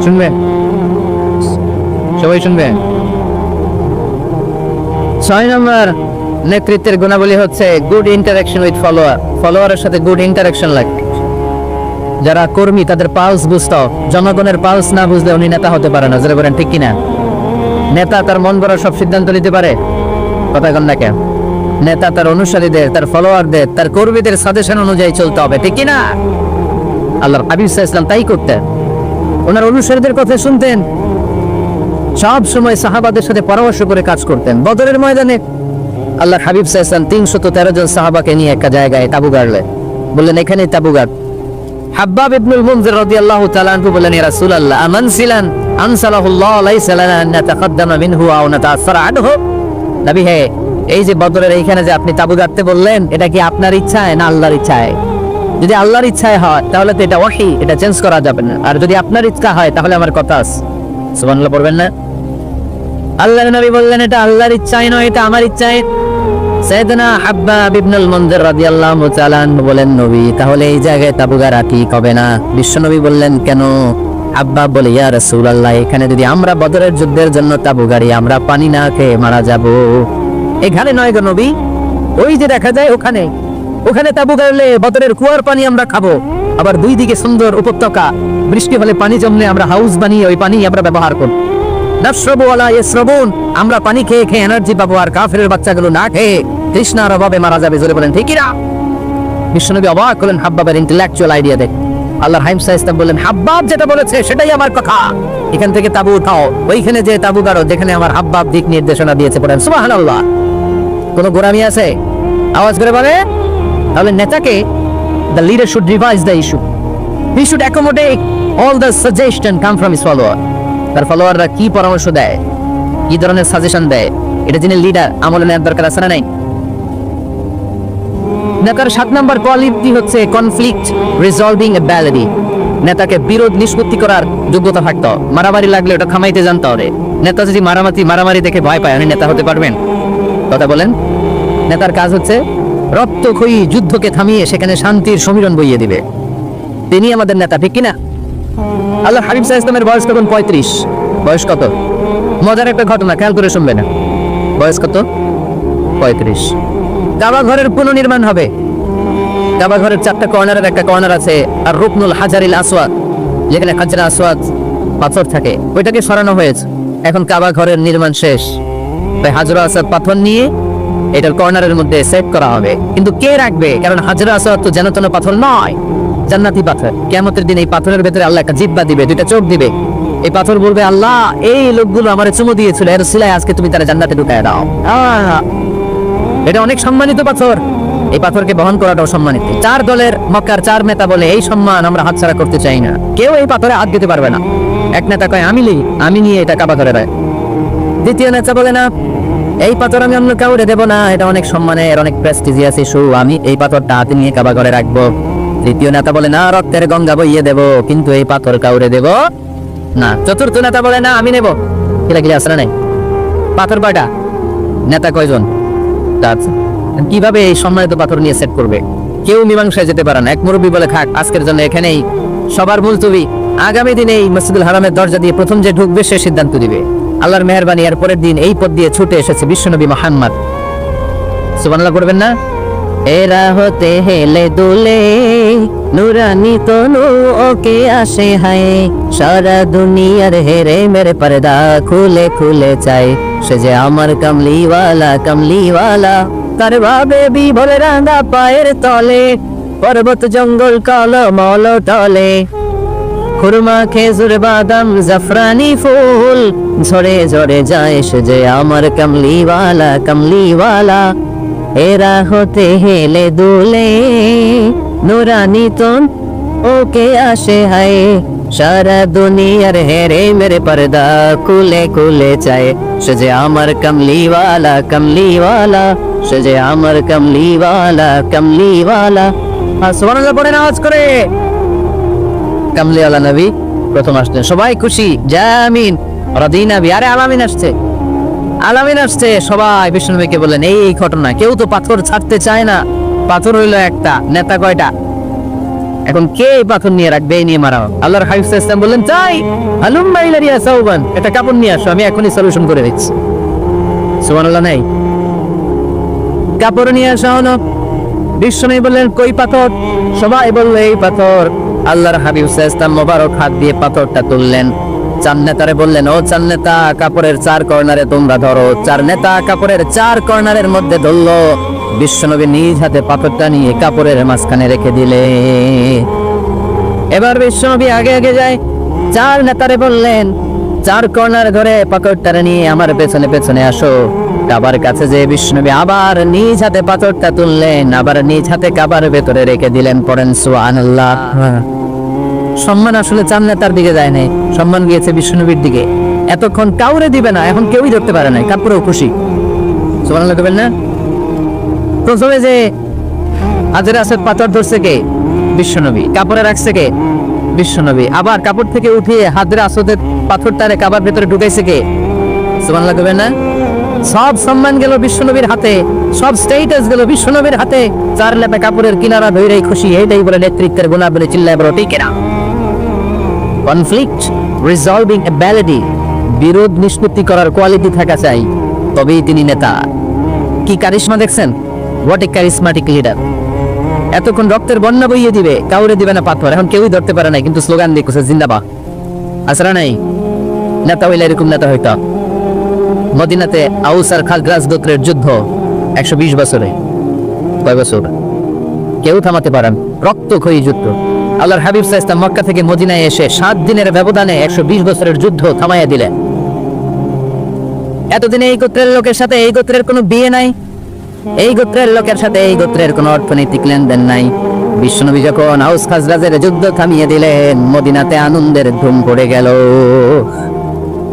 শুনবে সবাই, শুনবে? 6 নম্বর নেতৃত্বের গুণাবলী হচ্ছে গুড ইন্টারাকশন উইথ ফলোয়ার। ফলোয়ারের সাথে গুড ইন্টারাকশন লাগে। যারা কর্মী তাদের পালস বুঝতে, জনগণের পালস না বুঝলে উনি নেতা হতে পারে না। যারা বলেন ঠিক কিনা? নেতা তার মন গড়া সব সিদ্ধান্ত নিতে পারে, কথা কন না কেন? নেতা তার অনুসারীদের, তার ফলোয়ারদের, তার কর্মীদের সাজেশন অনুযায়ী চলতে হবে, ঠিক কিনা? আল্লাহর হাবিব সাল্লাল্লাহু আলাইহি ওয়াসাল্লাম তাই করতেন, ওনার অনুসারীদের কথা শুনতেন, সব সময় সাহাবাদের সাথে পরামর্শ করে কাজ করতেন। বদরের ময়দানে আল্লাহর হাবিব সাল্লাল্লাহু আলাইহি ওয়াসাল্লাম 313 জন সাহাবাকে নিয়ে একটা জায়গায় তাবু গাড়লেন, বললেন এখানেই তাবু গাড়। হাব্বাব ইবনুল মুনজির রাদিয়াল্লাহু তাআলা আনহু বললেন, ইয়া রাসূলুল্লাহ আমানসিলান আনসালাহুল্লাহ লাইসা লানা আন নাতাকাদ্দামা মিনহু আও নাতাআসসারা আনহু। নবী হে, এই যে বদরের এইখানে যে আপনি তাবু গাড়তে বললেন, এটা কি আপনার ইচ্ছায় না আল্লাহর ইচ্ছায়? যদি আল্লাহর ইচ্ছায় হয় তাহলে তো এটা ওহী, এটা চেঞ্জ করা যাবে না। আর যদি আপনার ইচ্ছা হয় তাহলে আমার কথা আছে। সুবহানাল্লাহ পড়বেন না? আল্লাহর নবী বললেন, এটা আল্লাহর ইচ্ছায় নয়, এটা আমার ইচ্ছায়। সাইয়েদনা হাব্বাব ইবনুল মুনজির রাদিয়াল্লাহু তাআলা আনহু বলেন, নবী তাহলে এই জায়গায় তাবু গাড়া ঠিক হবে না। বিশ্বনবী বললেন, কেন? হাব্বাব বলে, ইয়া রাসূলুল্লাহ এখানে যদি আমরা বদরের যুদ্ধের জন্য তাবু গাড়ি, আমরা পানি না খেয়ে মারা যাব। এখানে নয় গো নবী, ওই যে দেখা যায় ওখানে, ওখানে তাবু গাড়লে বদরের কুয়ার পানি আমরা খাবো। আবার দুই দিকে সুন্দর উপত্যকা, বৃষ্টি হলে পানি জমলে আমরা হাউস বানিয়ে ওই পানি আমরা ব্যবহার করব। নাশরাবু ওয়ালা ইয়াশরাবুন, আমরা পানি খেয়ে খেয়ে এনার্জি পাবো, আর কাফেরের বাচ্চাগুলো না খেয়ে তৃষ্ণার অভাবে মারা যাবে। জোরে বলেন ঠিক না? বিশ্বনবী অবাক হলেন হাব্বাবের ইন্টেলেকচুয়াল আইডিয়া দেখে। আল্লাহর হাবিব সাল্লাল্লাহু আলাইহি ওয়াসাল্লাম বললেন, হাব্বাব যেটা বলেছে সেটাই আমার কথা, এখান থেকে তাবু উঠাও, ওইখানে যে তাবু গাড়ো যেখানে আমার হাব্বাব দিক নির্দেশনা দিয়েছে। পড়েন সুবহানাল্লাহ। কোন গোরামি আছে? আওয়াজ করে বলে। তাহলে নেতাকে, the leader should revise the issue, he should accommodate all the suggestion come from his follower. তার ফলোয়াররা কি পরামর্শ দেয়, কি ধরনের সাজেশন দেয়, এটা জেনে লিডার আমলে নেওয়ার দরকার আছে না নাই? নেতার 7 নম্বর কোয়ালিটি হচ্ছে কনফ্লিক্ট রিজলভিং এবিলিটি। নেতাকে বিরোধ নিষ্পত্তি করার যোগ্যতা থাকতে হবে। মারামারি লাগলে ওটা থামাইতে জানতে হবে। নেতা যদি মারামারি দেখে ভয় পায়, উনি নেতা হতে পারবেন? কথা বলেন। নেতার কাজ হচ্ছে রক্তক্ষয়ী যুদ্ধকে থামিয়ে সেখানে শান্তির সমীরণ বইয়ে দিবে। তিনি আমাদের নেতা, ঠিক কিনা? আল্লাহ হাবিব সাল্লাল্লাহু আলাইহি ওয়াসাল্লামের বয়স তখন 35। বয়স কত? মজার একটা ঘটনা, খেয়াল করে শুনবেন। বয়স কত? 35। কাবা ঘরের পুনর্নির্মাণ হবে। কাবা ঘরের 4টা কর্নারের একটা কর্নার আছে আর রুকনুল হাজারিল আসওয়াদ, যেখানে হাজরা আসওয়াদ পাথর থাকে, ওইটাকে সরানো হয়েছে। এখন কাবা ঘরের নির্মাণ শেষ, তাই হাজরা আসওয়াদ পাথর নিয়ে এটার কর্নারের মধ্যে সেট করা হবে। কিন্তু কে রাখবে? কারণ হাজরা আসওয়াদ তো যেন তেন পাথর নয়, জান্নাতি পাথর। কিয়ামতের দিন এই পাথরের ভেতরে আল্লাহ একটা জিহ্বা দিবে, 2টা চোখ দিবে। এই পাথর বলবে, আল্লাহ এই লোকগুলো আমারে চুমু দিয়েছিল, এর সিলায় আজকে তুমি তারা জান্নাতে ঢুকায় দাও। এটা অনেক সম্মানিত পাথর, এই পাথরকে বহন করাটাও সম্মানিত। 4 দলের মক্কার 4 নেতা বলে এই সম্মান আমরা হাতছাড়া করতে চাই না, কেউ এই পাথরে হাত দিতে পারবে না। এক নেতা কয় আমি নিয়ে এটা কাবা ঘরে রাখ। দ্বিতীয় নেতা বলে না, এই পাথর আমি অন্য কাউরে দেব না, এটা অনেক সম্মানের, অনেক প্রেস্টিজিয়াস ইস্যু, আমি এই পাথরটা হাতে নিয়ে কাবা ঘরে রাখবো। তৃতীয় নেতা বলে না, রক্তের গঙ্গা বইয়ে দেব, কিন্তু এই পাথর কাউরে দেব না। চতুর্থ নেতা বলে না, আমি নেব। কিলা আসলে নাই পাথর কয়টা, নেতা কয়জন? কিভাবে এই সম্মানিত পাথর নিয়ে সেট করবে? কেউ মীমাংসায় যেতে পারে না। এক মুরব্বী বলে, খাক আজকের জন্য এখানেই সবার মুলতবি, আগামী দিনে এই মসজিদুল হারামের দরজা দিয়ে প্রথম যে ঢুকবে সে সিদ্ধান্ত দিবে। আল্লাহর মেহেরবানি, এর পরের দিন এই পথ দিয়ে ছুটে এসেছে বিশ্বনবী মুহাম্মদ। সুবহানাল্লাহ করবেন না? এরা হতে হেলে দুলে নুরানি তনু ওকে আসে হায়, সারা দুনিয়ার হেরে মেরে পর্দা খুলে খুলে চাই, সে যে আমার কামলিওয়ালা তার ভাবে বিভোর রাঙা পায়ের তলে, পর্বত জঙ্গল কলমল টলে, খুরমা খেজুর বাদাম জাফরানি ফুল ঝরে ঝরে যায়, সে যে আমার কামলিওয়ালা। এরা হতে হেলে দুলে নুরানি তন ওকে আসে হায়, সারা দুনিয়ার হেরে মেরে পর্দা খুলে খুলে চায়, সে যে আমার কামলিওয়ালা, সে যে আমার কামলিওয়ালা। সুবহানাল্লাহ পড়ে নামাজ করে। কামলিওয়ালা নবী প্রথম আসলেন, সবাই খুশি, জামিন রাদিনা বি। আরে আলামিন আসছে, সবাই বিষ্ণুনবীকে বললেন এই ঘটনা। কেউ তো পাথর ছাড়তে চায় না, পাথর হইলো একটা, নেতা কয়টা? এখন কে এই পাথর নিয়ে রাখবে? এই নিয়ে মারা। আল্লাহর হাবিব সাল্লাল্লাহু আলাইহি ওয়াসাল্লাম বললেন, যাই হালুম্মা ইলাইয়া সাউবান, এটা কাপড় নিয়ে আসো, আমি এখনই সলিউশন করে দিচ্ছি। সুবহানাল্লাহ নাই? কাপড় নিয়ে আসা হলো। বিষ্ণুনবী বললেন, কই পাথর? সবাই বলল এই পাথর। আল্লাহর হাবিব সাল্লাল্লাহু আলাইহি ওয়াসাল্লাম মোবারক হাত দিয়ে পাথরটা তুললেন। 4 নেতারে বললেন, ও 4 নেতা, কাপড়ের 4 কর্নারে তোমরা ধরো। 4 নেতা কাপড়ের 4 কর্নারের মধ্যে ধরলো। বিশ্বনবী নিজ হাতে পাথরটা নিয়ে কাপড়ের মাঝখানে রেখে দিলে। এবার বিশ্বনবী আগে আগে যায়। 4 নেতারে বললেন, 4 কর্নার ধরে পাথরটা নিয়ে আমার পেছনে পেছনে আসো। কাবার কাছে যে বিশ্বনবী আবার নিজ হাতে পাথরটা তুললেন, আবার নিজ হাতে কাবার ভেতরে রেখে দিলেন। পড়েন সুবহানাল্লাহ। সম্মান আসলে 4 নেতার দিকে যায় নাই, সম্মান গিয়েছে বিষ্ণুনবীর দিকে। এতক্ষণ কাউরে দিবে না, এখন কেউই ধরতে পারে নাই, তারপরেও খুশি। সুবহানাল্লাহ করবেন না? প্রথমে যে হাজরে আসওয়াদ পাথর ধরছে কে? বিশ্বনবী। কাপড়ে রাখছে কে? বিশ্বনবী। আবার কাপড় থেকে উঠিয়ে হাজরে আসওয়াদের পাথরটারে কাবার ভেতরে ঢুকাইছে কে? সুবহানাল্লাহ করবেন না? সব সম্মান গেল বিশ্বনবীর হাতে, সব স্টেটাস গেল বিশ্বনবীর হাতে। 4 লেপা কাপড়ের কিনারা ধইরাই খুশি, এইটাই বলে নেতৃত্বের গুণা বলে চিল্লায় বড় ঠিক না। কনফ্লিক্ট রিজলভিং অ্যাবিলিটি, বিরোধ নিষ্পত্তি করার কোয়ালিটি থাকা চাই, তবেই তিনি নেতা। কি কারিশমা দেখছেন? What a charismatic leader. এতক্ষণ রক্তের বন্যা বইয়ে দিবে, কাউরে দিবে না পাথর। এখন কেউই ধরতে পারে নাই, কিন্তু স্লোগান দিয়ে কোসে জিন্দাবাদ। আসরা নাই? নেতা হইলে এরকম নেতা হইতো। মদিনাতে আউস আর খাজরাজ গোত্রের যুদ্ধ 120 বছরে। কয় বছর? কেউ থামাতে পারেন, রক্তক্ষয়ী যুদ্ধ। আল্লাহর হাবিব সাল্লাল্লাহু আলাইহি ওয়াসাল্লাম মক্কা থেকে মদিনায় এসে 7 দিনের ব্যবধানে 120 বছরের যুদ্ধ থামাইয়া দিলেন। এতদিনে এই গোত্রের লোকের সাথে এই গোত্রের কোনো বিয়ে নাই, এই গোত্রের লোকের সাথে এই গোত্রের কোনো অর্থনৈতিক লেনদেন নাই। বিশ্বনবী যখন আউস খাজরাজের যুদ্ধ থামিয়ে দিলেন, মদিনাতে আনন্দের ধুম পড়ে গেল,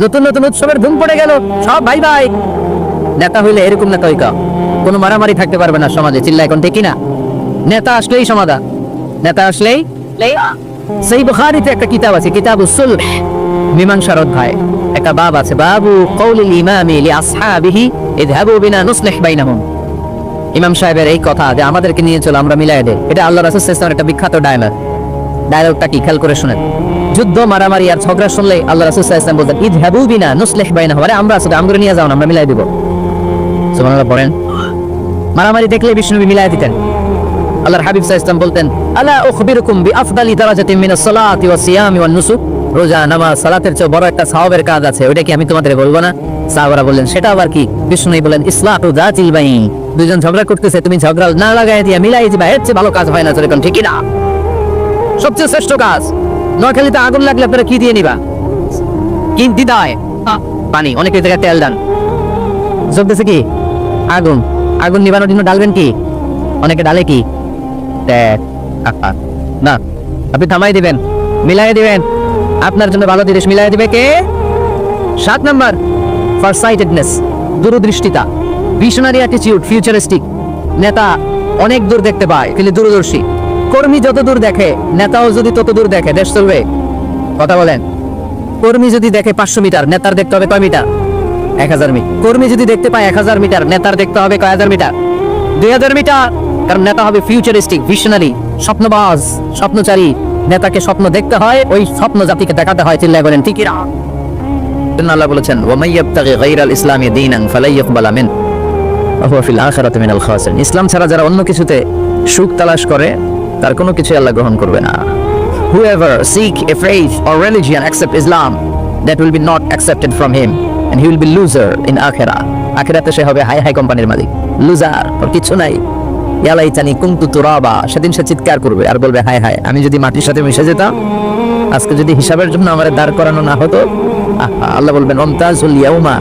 নতুন নতুন উৎসবের ধুম পড়ে গেল। সব ভাই ভাই। নেতা হইলে এরকম নেতা হইকা, কোনো মারামারি থাকতে পারবে না সমাজে। চিল্লা এখন ঠিক না? নেতা আসলেই সমাধান, নেতা আসলেই। সেই বুখারীতে একটা কিতাব আছে, কিতাবুস সুলহ, মীমাংসার অধ্যায়। একটা বাব আছে, বাবু কওলিল ইমামি লি আসহাবিহি ইযহাবু বিনা নুসলিহ বাইনাহুম। ইমাম সাহেবের এই কথা যে আমাদেরকে নিয়ে চলো, আমরা মিলাই দেই, এটা আল্লাহর রাসূল সাল্লাল্লাহু আলাইহি ওয়াসাল্লামের একটা বিখ্যাত ডায়লগ। ডায়লগটা কি খেয়াল করে শুনেন। যুদ্ধ মারামারি আর ঝগড়া শুনলে আল্লাহ রাসূল সাল্লাল্লাহু আলাইহি ওয়াসাল্লাম বলতেন ইযহাবু বিনা নুসলিহ বাইনাহুম, আরে আমরা আসলে আমগুলো নিয়ে যাও না, আমরা মিলাই দিব। সুবহানাল্লাহ পড়েন। মারামারি দেখলে বিষ্ণু মিলাই দিতেন। আল্লাহর হাবিব সাল্লাল্লাহু আলাইহি ওয়াসাল্লাম বলতেন আলা উখবিরুকুম বিআফদালি দারাজাতিন মিনাস সালাতি ওয়াস সিয়ামি ওয়ান নুসুক, রোজা নামাজ সালাতের চেয়ে বড় একটা সওয়াবের কাজ আছে, ওইটা কি আমি তোমাদের বলবো না? সাহাবারা বললেন সেটা আবার কি? বিষ্ণু বলেন ইসলাহু যাতিল বাইন, দুইজন ঝগড়া করতেছে তুমি ঝগড়া না লাগাই দিয়া মিলাই দিবা, এর চেয়ে ভালো কাজ হয় না। যেরকম ঠিক না, সবচেয়ে শ্রেষ্ঠ কাজ। নোয়াখালীতে আগুন লাগলে আপনারা কি দিয়ে নিবা? কি দিদায় পানি, অনেকে জায়গায় তেল দেন। জ্বলতেছে কি? আগুন। আগুন নিবানোর জন্য ডালবেন কি? অনেকে ডালে কি? না, আপনি থামাই দিবেন, মিলাই দিবেন। আপনার জন্য ভালো জিনিস মিলাই দিবে কে? 7 নাম্বার ফারসাইটেডনেস, দূরদৃষ্টিতা, ভিশনারি অ্যাটিটিউড, ফিউচারিস্টিক। নেতা অনেক দূর দেখতে পায় কিন্তু দূরদর্শী। কর্মী যত দূর দেখে, নেতাও যদি তত দূর দেখে, দেশ চলবে? কথা বলেন। কর্মী যদি দেখে 500 মিটার, নেতার দেখতে হবে কয় মিটার? 1000 মিটার। কর্মী যদি দেখতে পায় 1000 মিটার, নেতার দেখতে হবে কয় হাজার মিটার? 2000 মিটার। কারণ নেতা হবে ফিউচারিস্টিক, ভিশনারি, স্বপ্নবাজ, স্বপ্নচারী। নেতাকে স্বপ্ন দেখতে হয়, ওই স্বপ্ন জাতিকে দেখাতে হয়। চিল্লায় বলেন ঠিক না? আল্লাহ বলেছেন ওয়া মাইয়াবতাগি গায়রাল ইসলামি দীনান ফালাই ইকবালা মিন ওয়া হুয়া ফিল আখিরাতি মিনাল খাসিরিন। ইসলাম ছাড়া যারা অন্য কিছুতে সুখ তালাশ করে তার কোনো কিছু আল্লাহ গ্রহণ করবে না। Whoever seek a faith or religion except Islam, that will be not accepted from him and he will be loser in akhirah. আখিরাতে সে হবে হাই হাই কোম্পানির মালিক, লুজার, আর কিছু নাই। ইয়া লাইতানি কুনতু তুরাবা, সেদিন সে চিৎকার করবে আর বলবে হায় হায়, আমি যদি মাটির সাথে মিশে যেতাম, আজকে যদি হিসাবের জন্য আমার দাঁড় করানো না হতো। আল্লাহ বলবেন ওমতাজুল ইয়াউমা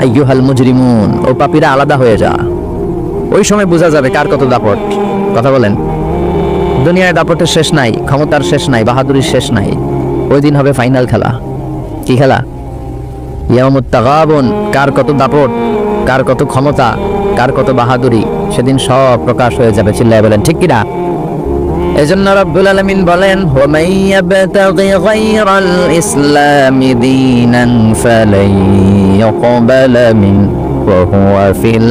আইয়ুহাল মুজরিমুন, ও পাপীরা আলাদা হয়ে যা। ওই সময় বোঝা যাবে কার কত দাপট। কথা বলেন। দুনিয়ায় দাপটের শেষ নাই, ক্ষমতার শেষ নাই, বাহাদুরির শেষ নাই। ওই দিন হবে ফাইনাল খেলা। কি খেলা? ইয়াউমুত তাগাবুন, কার কত দাপট, কার কত ক্ষমতা, কার কত বাহাদুরি, সেদিন সব প্রকাশ হয়ে যাবে। চিল্লায় বলেন ঠিক কি না? এজন্য রব্বুল আলামিন বলেন ওয়া মাইয়াবতাগি গায়রাল ইসলামি দীনান ফালাই ইকবালা মিন ওয়া হুয়া ফিল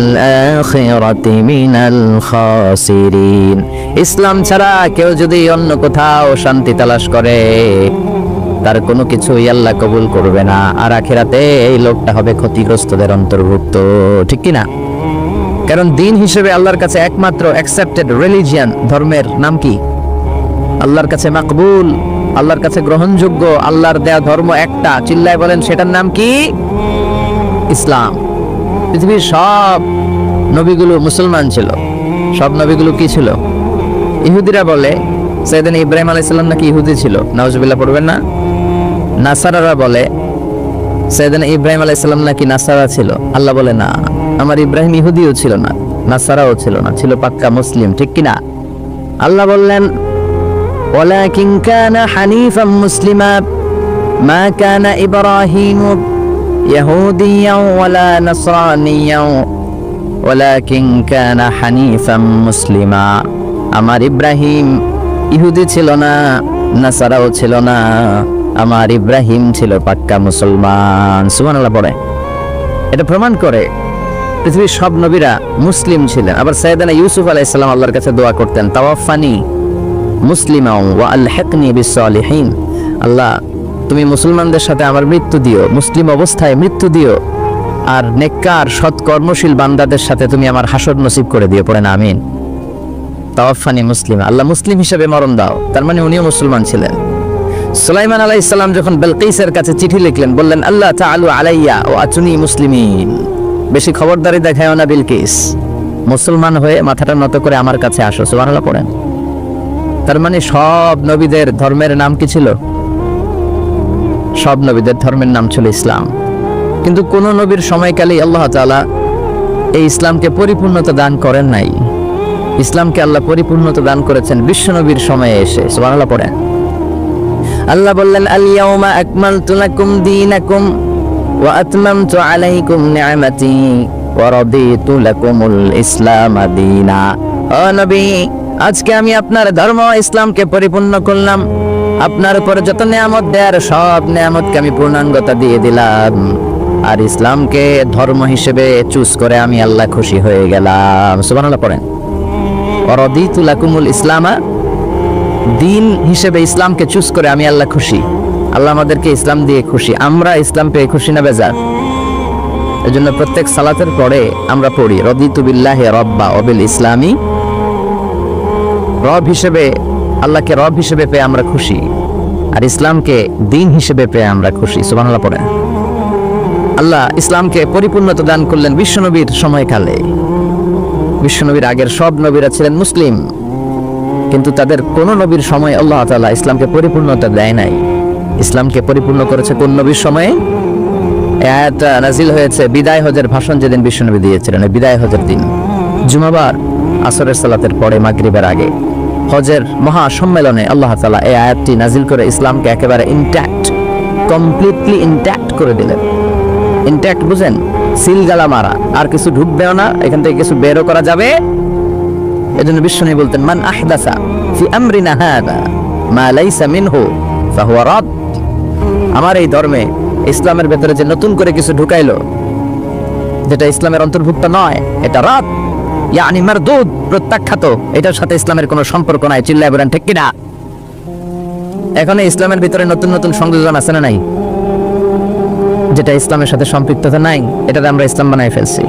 আখিরাতি মিনাল খাসিরিন। ইসলাম ছাড়া কেউ যদি অন্য কোথাও শান্তি তালাশ করে, তার কোনো কিছুই আল্লাহ কবুল করবে না, আর আখিরাতে এই লোকটা হবে ক্ষতিগ্রস্তদের অন্তর্ভুক্ত। ঠিক কি না? কারণ দিন হিসেবে আল্লাহর কাছে একমাত্র অ্যাকসেপ্টেড রিলিজিয়ান, ধর্মের নাম কি? আল্লাহর কাছে মাকবুল, আল্লাহর কাছে গ্রহণযোগ্য, আল্লাহর দেয়া ধর্ম একটা। চিল্লায় বলেন সেটার নাম কি? ইসলাম। পৃথিবীর সব নবীগুলো মুসলমান ছিল। সব নবীগুলো কি ছিল? ইহুদিরা বলে সাইয়েদনা ইব্রাহিম আলাইহিস সালাম নাকি ইহুদি ছিল। নাউজুবিল্লাহ পড়বেন না? নাসারারা বলে সাইয়েদনা ইব্রাহিম আলাইহিস সালাম নাকি নাসারা ছিল। আল্লাহ বলে না, আমার ইব্রাহিম ইহুদিও ছিল না, নাসারাও ছিল না, ছিল পাক্কা মুসলিম। ঠিক কি না? আল্লাহ বললেন ওয়ালাকিন কানা হানিফাম মুসলিমা মা কানা ইব্রাহিম ইয়াহুদিয়াও ওয়ালা নাসরানিয়াও ওয়ালাকিন কানা হানিফাম মুসলিমা। আমার ইব্রাহিম ইহুদি ছিল না, নাসারাও ছিল না, আমার ইব্রাহিম ছিল পাক্কা মুসলমান। সুবহানাল্লাহ পড়ে। এটা প্রমাণ করে পৃথিবীর সব নবীরা মুসলিম ছিলেন। আবার সাইয়েদনা ইউসুফ আলাইহিস সালাম আল্লাহর কাছে দোয়া করতেন তাওয়াফানি মুসলিমা ওয়া আলহিকনি বিসসালিহিন। আল্লাহ তুমি মুসলমানদের সাথে আমার মৃত্যু দিও, মুসলিম অবস্থায় মৃত্যু দিও, আর নেককার সৎকর্মশীল বান্দাদের সাথে তুমি আমার হাসর নসিব করে দিও। পড়েন আমিন। তাওয়াফানি মুসলিমা, আল্লাহ মুসলিম হিসেবে মরণ দাও। তার মানে উনিও মুসলমান ছিলেন। সুলাইমান আলাইহিস সালাম যখন বিলকিসের কাছে চিঠি লিখলেন, বললেন আল্লাহ তাআলু আলাইয়া ওয়া আতুনি মুসলিমিন, বেশি খবরদারি দেখায়ও না বিলকিস, মুসলমান হয়ে মাথাটা নত করে আমার কাছে আসো। সুবহানাল্লাহ পড়েন। তার মানে সব নবীদের ধর্মের নাম কি ছিল? সব নবীদের ধর্মের নাম ছিল ইসলাম। কিন্তু কোন নবীর সময়কালে আল্লাহ তাআলা এই ইসলামকে পরিপূর্ণতা দান করেন নাই। ইসলামকে আল্লাহ পরিপূর্ণতা দান করেছেন বিশ্ব নবীর সময়ে এসে। সুবহানাল্লাহ পড়েন। আল্লাহ বললেন আল ইয়াউমা আকমালতু লাকুম দীনাকুম ওয়া আতমামতু আলাইকুম নি'মাতি ওয়া রাদিতু লাকুমুল ইসলাম দীনা। ও নবী, আজকে আমি আপনার ধর্ম ইসলামকে পরিপূর্ণ করলাম, আপনার উপর যত নিয়ামত দেয়ার সব নিয়ামতকে আমি পূর্ণাঙ্গতা দিয়ে দিলাম, আর ইসলামকে ধর্ম হিসেবে চুজ করে আমি আল্লাহ খুশি হয়ে গেলাম। সুবহানাল্লাহ পড়েন। ওয়া রাদিতু লাকুমুল ইসলাম দিন হিসেবে ইসলামকে চুজ করে আমি আল্লাহ খুশি, আল্লাহ আমাদেরকে ইসলাম দিয়ে খুশি, আমরা ইসলাম পেয়ে খুশি না বেজার? এজন্য প্রত্যেক সালাতের পরে আমরা পড়ি রদিতু বিল্লাহি রব্বা ওয়া বিল ইসলামি, রব হিসেবে আল্লাহকে রব হিসেবে পেয়ে আমরা খুশি, আর ইসলামকে দিন হিসেবে পেয়ে আমরা খুশি। সুবহানাল্লাহ পড়েন। আল্লাহ ইসলামকে পরিপূর্ণতা দান করলেন বিশ্বনবীর সময়কালে। বিশ্বনবীর আগের সব নবীরা ছিলেন মুসলিম, কিন্তু তাদের কোন নবীর সময় আল্লাহ তাআলা ইসলামকে পরিপূর্ণতা দেয় নাই। ইসলামকে পরিপূর্ণ করেছে কোন নবীর সময়ে? এই আয়াতটা নাজিল হয়েছে বিদায় হজের ভাষণ যেদিন বিশ্বনবী দিয়েছিলেন, বিদায় হজের দিন, জুমাবার আসরের সালাতের পরে মাগরিবের আগে হজের মহা সম্মেলনে আল্লাহ তাআলা এই আয়াতটি নাজিল করে ইসলামকে একেবারে ইনট্যাক্ট, কমপ্লিটলি ইনট্যাক্ট করে দিলেন। ইনট্যাক্ট বুঝেন? সিলগালা মারা, আর কিছু ঢুকবেও না, এখান থেকে কিছু বেরও করা যাবে। এজন্য বিশ্বনবী বলতেন মান আহদাসা ফি আমরিনা হাদা মা লাইসা মিনহু ফাহুয়া রাদ। আমার এই ধর্মে, ইসলামের ভেতরে যে নতুন করে কিছু ঢুকাইলো যেটা ইসলামের অন্তর্ভুক্ত নয়, এটা রাদ, ইয়ানি মারদুদ, প্রত্যাখ্যাত, এটার সাথে ইসলামের কোনো সম্পর্ক নাই। চিল্লায় বলেন ঠিক কিনা? এখন ইসলামের ভিতরে নতুন নতুন সংযোজন আছে না নাই? যেটা ইসলামের সাথে সম্পৃক্ততা নাই, এটাতে আমরা ইসলাম বানাই ফেলছি।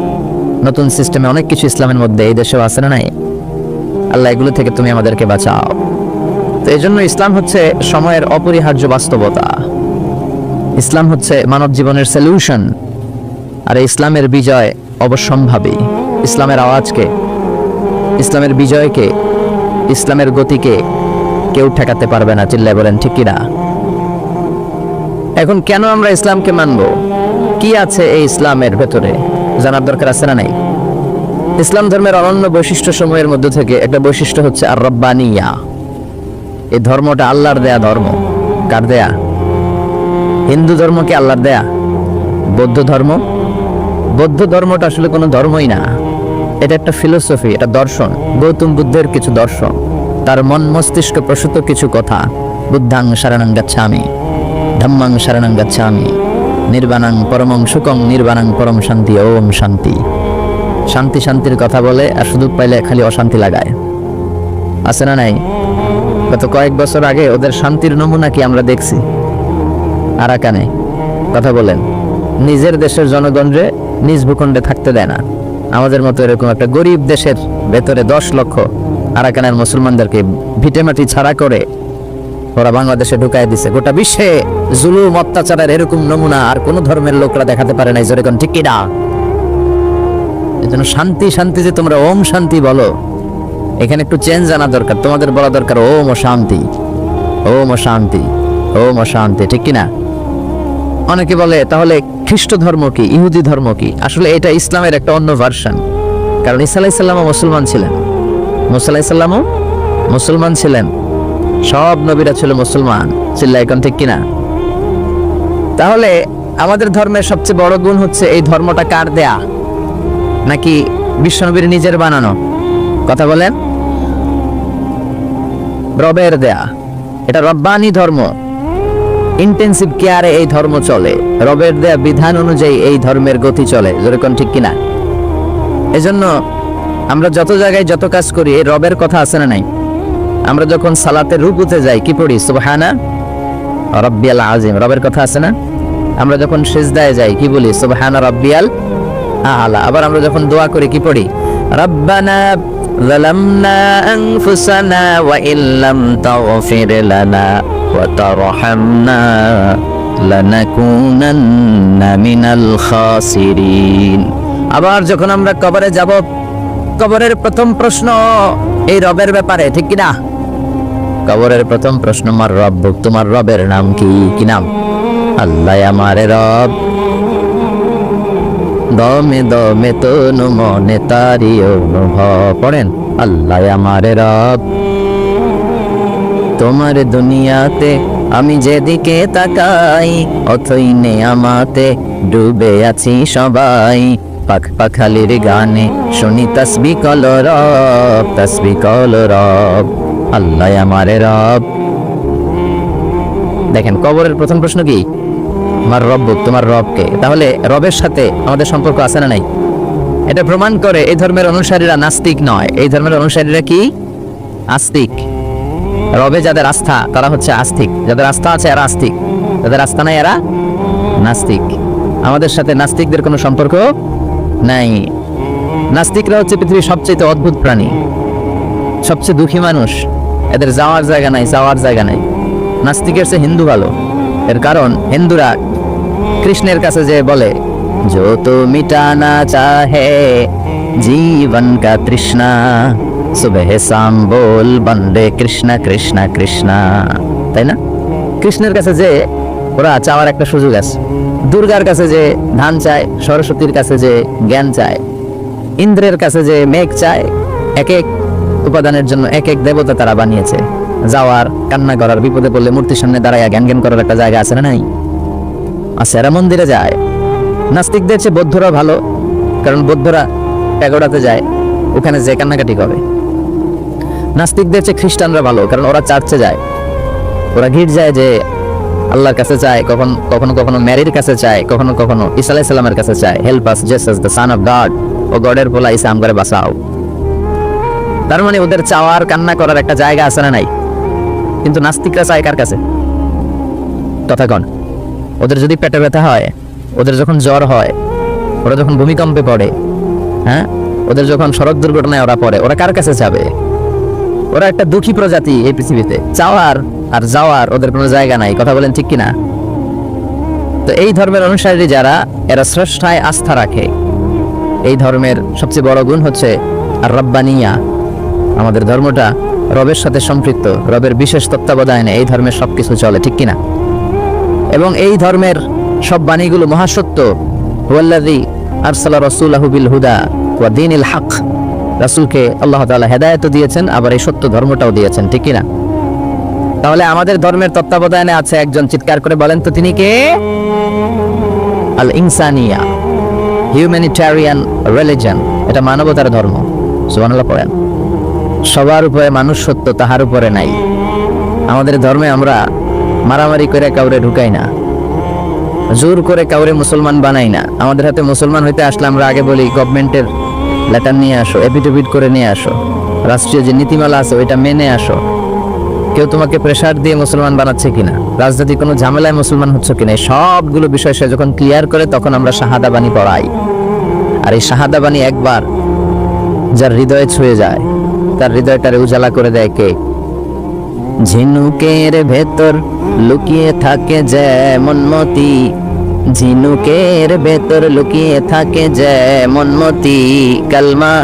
নতুন সিস্টেমে অনেক কিছু ইসলামের মধ্যে এই দেশেও আছে না নাই? আল্লাহ এগুলো থেকে তুমি আমাদেরকে বাঁচাও। তো এই জন্য ইসলাম হচ্ছে সময়ের অপরিহার্য বাস্তবতা। ইসলাম হচ্ছে মানব জীবনের সলিউশন, আর ইসলামের বিজয় অবশ্যম্ভাবী। ইসলামের আওয়াজকে, ইসলামের বিজয়কে, ইসলামের গতিকে কেউ ঠেকাতে পারবে না। চিল্লায় বলেন ঠিক কিনা? এখন কেন আমরা ইসলামকে মানব? কি আছে এই ইসলামের ভেতরে জানার দরকার আছে না নাই? ইসলাম ধর্মের অনন্য বৈশিষ্ট্য সমূহের মধ্যে থেকে একটা বৈশিষ্ট্য হচ্ছে আর রব্বানিয়া। এই ধর্মটা আল্লাহর দেয়া ধর্ম। কার দেয়া? হিন্দু ধর্ম কি আল্লাহর দেয়া? বৌদ্ধ ধর্ম? বৌদ্ধ ধর্মটা আসলে কোনো ধর্মই না, এটা একটা ফিলোসফি, এটা দর্শন। গৌতম বুদ্ধের কিছু দর্শন, তার মন মস্তিষ্ক প্রসূত কিছু কথা। বুদ্ধাং শরণং গচ্ছামি, ধম্মাং শরণং গচ্ছামি, নির্বাণাং পরমং সুখং, নির্বাণাং পরম শান্তি, ওম শান্তি। শান্তি শান্তির কথা বলে, আর সুযোগ পাইলে খালি অশান্তি লাগায়। আছে না নাই? গত কয়েক বছর আগে ওদের শান্তির নমুনা কি আমরা দেখছি? আরাকানে কথা বলেন, নিজের দেশের জনগণরে নিজ ভূখণ্ডে থাকতে দেয় না। আমাদের মতো এরকম একটা গরিব দেশের ভেতরে 10 লক্ষ আরাকানের মুসলমানদেরকে ভিটেমাটি ছাড়া করে ওরা বাংলাদেশে ঢুকাই দিছে। গোটা বিশ্বে জুলুম অত্যাচারের এরকম নমুনা আর কোন ধর্মের লোকরা দেখাতে পারে নাই। জোরে কোন ঠিক কিনা? এজন্য শান্তি শান্তি যে তোমরা ওম শান্তি বলো, এখানে একটু চেঞ্জ আনা দরকার। তোমাদের বলা দরকার ওম শান্তি, ওম শান্তি, ওম শান্তি, ঠিক কিনা? অনেকে বলে তাহলে খ্রিস্ট ধর্ম কি, ইহুদি ধর্ম কি? আসলে এটা ইসলামের একটা অন্য ভার্সন। কারণ ঈসা আলাইহিস সালামও মুসলমান ছিলেন, মুসা আলাইহিস সালামও মুসলমান ছিলেন, সব নবীরা ছিল মুসলমান। চিল্লায় এখন ঠিক কিনা? তাহলে আমাদের ধর্মের সবচেয়ে বড় গুণ হচ্ছে এই ধর্মটা কার দেয়া, নাকি বিশ্বনবীর নিজের বানানো? কথা বলেন। রবের দেয়া, এটা রব্বানি ধর্ম। ইন্টেন্সিভ কেয়ারে এই ধর্ম চলে, রবের দেয়া বিধান অনুযায়ী এই ধর্মের গতি চলে। যেরকম ঠিক কিনা? এজন্য আমরা যত জায়গায় যত কাজ করি এই রবের কথা আছে না নাই? আমরা যখন সালাতে রুকুতে যাই কি পড়ি? সুবহানা রাব্বিয়াল আযীম, রবের কথা আছে না? আমরা যখন সিজদায় যাই কি বলি? সুবহানা রাব্বিয়াল আ'লা। আবার আমরা যখন দোয়া করি কি পড়ি? রাব্বানা যালামনা আনফুসানা ওয়া ইল্লাম তাগফির লানা ওয়া তারহামনা লানাকুনান্না মিনাল খাসিরিন। আবার যখন আমরা কবরে যাব, কবরের প্রথম প্রশ্ন এই রবের ব্যাপারে, ঠিক কিনা? কবরের প্রথম প্রশ্ন মার রব্বুক, তোমার রবের নাম কি? কি নাম? আল্লাহ আমারে রব। দমে দমে তনু মনে তারি অনুভব। পড়েন আল্লাহ আমারে রব। তোমার দুনিয়াতে আমি যেদিকে তাকাই অথই নেয়ামাতে ডুবে আছি সবাই। পাখ পাখালির গানে শুনি তাসবিহ কল রব, তাসবিহ কল রব। আল্লাহ আমারে রব। দেখেন কবরের প্রথম প্রশ্ন কি? আমার রব্বুক, তোমার রবকে। তাহলে রবের সাথে আমাদের সম্পর্ক আছে না নাই? এটা প্রমাণ করে এই ধর্মের অনুসারীরা নাস্তিক নয়, এই ধর্মের অনুসারীরা কি? আস্তিক। রবে যাদের আস্থা তারা হচ্ছে আস্তিক, যাদের আস্থা আছে এরা আস্তিক, যাদের আস্থা নাই এরা নাস্তিক। আমাদের সাথে নাস্তিকদের কোনো সম্পর্ক নাই। নাস্তিকরা হচ্ছে পৃথিবীর সবচেয়ে অদ্ভুত প্রাণী, সবচেয়ে দুঃখী মানুষ। এদের যাওয়ার জায়গা নাই, যাওয়ার জায়গা নাই। নাস্তিকের চেয়ে হিন্দু ভালো। এর কারণ হিন্দুরা কৃষ্ণের কাছে যে বলে, जो तो मिटाना चाहे जीवन का तृष्णा, सुबह शाम बोल बंदे कृष्णा कृष्णा कृष्णा, তাই না? কৃষ্ণের কাছে যে ওরা চাওয়ার একটা সুযোগ আছে। দুর্গার কাছে যে ধান চায়, সরস্বতীর কাছে যে জ্ঞান চায়, ইন্দ্রের কাছে যে মেঘ চায়, এক এক উপাদানের জন্য এক এক দেবতা তারা বানিয়েছে। যাওয়ার, কান্না করার, বিপদে পড়লে মূর্তির সামনে দাঁড়ায় জ্ঞান জ্ঞান করার একটা জায়গা আছে না নাই? আছে, এরা মন্দিরে যায়। নাস্তিকদের চেয়ে বৌদ্ধরা ভালো, কারণ বৌদ্ধরা প্যাগোডাতে যায়, ওখানে যে কান্নাকাটি করে। নাস্তিকদের চেয়ে খ্রিস্টানরা ভালো, কারণ ওরা চার্চে যায়, ওরা গির্জায় যে আল্লাহর কাছে চায়, কখনো কখনো ম্যারির কাছে চায়, কখনো কখনো ঈসা আলাইহিস সালামের কাছে চায়, help us Jesus the son of God, ও গডের পোলা ঈসা আমগরে বাঁচাও। তার মানে ওদের চাওয়ার, কান্না করার একটা জায়গা আছে না নাই? কিন্তু নাস্তিকরা চায় কার কাছে? তথাকন ওদের যদি পেটে ব্যথা হয়, ওদের যখন জ্বর হয়, ওরা যখন ভূমিকম্পে পড়ে, হ্যাঁ, ওদের যখন সড়ক দুর্ঘটনায় ওরা পড়ে, ওরা কার কাছে যাবে? ওরা একটা দুঃখী প্রজাতি এই পৃথিবীতে। চাওয়ার আর যাওয়ার ওদের কোনো জায়গা নাই। কথা বলেন ঠিক কিনা? তো এই ধর্মের অনুসারী যারা, এরা স্রষ্টায় আস্থা রাখে। এই ধর্মের সবচেয়ে বড় গুণ হচ্ছে আর রব্বানিয়া। আমাদের ধর্মটা রবের সাথে সম্পৃক্ত, রবের বিশেষ তত্ত্বাবধানে এই ধর্মের সবকিছু চলে, ঠিক কিনা? এবং এই ধর্মের সব বাণীগুলো মহাসত্য। হুয়াল্লাযী আরসালা রাসূলাহু বিল হুদা ওয়া দীনিল হক। রাসূলকে আল্লাহ তাআলা হেদায়েত দিয়েছেন, আবার এই সত্য ধর্মটাও দিয়েছেন, ঠিক কিনা? তাহলে আমাদের ধর্মের তত্ত্বাবধানে আছে একজন, চিৎকার করে বলেন তো তিনি কে? আল ইনসানিয়া, হিউম্যানিটেরিয়ান রিলিজিয়ন। এটা মানবতার ধর্ম। সুবহানাল্লাহ পড়েন। সবার উপরে মানুষ সত্য, তাহার উপরে নাই। আমাদের ধর্মে আমরা মারামারি করে কাউরে ঢুকাই না, জোর করে কাউরে মুসলমান বানাই না। আমাদের হাতে মুসলমান হইতে আসলে আমরা আগে বলি গভর্নমেন্টের লেটার নিয়ে আসো, এফিডেভিট করে নিয়ে আসো, রাষ্ট্রীয় যে নীতিমালা আছে ওইটা মেনে আসো। কেউ তোমাকে প্রেসার দিয়ে মুসলমান বানাচ্ছে কিনা, রাজনৈতিক কোনো ঝামেলায় মুসলমান হচ্ছে কিনা, সবগুলো বিষয় সে যখন ক্লিয়ার করে তখন আমরা শাহাদা বাণী পড়াই। আর এই শাহাদা বাণী একবার যার হৃদয়ে ছুঁয়ে যায়, তার হৃদয়টারে উজালা করে দেয় কে? ঝিনুকের ভেতর লুকিয়ে থাকে যেমন মতি, ঝিনুকের ভেতর লুকিয়ে থাকে যেমন মতি, কালমা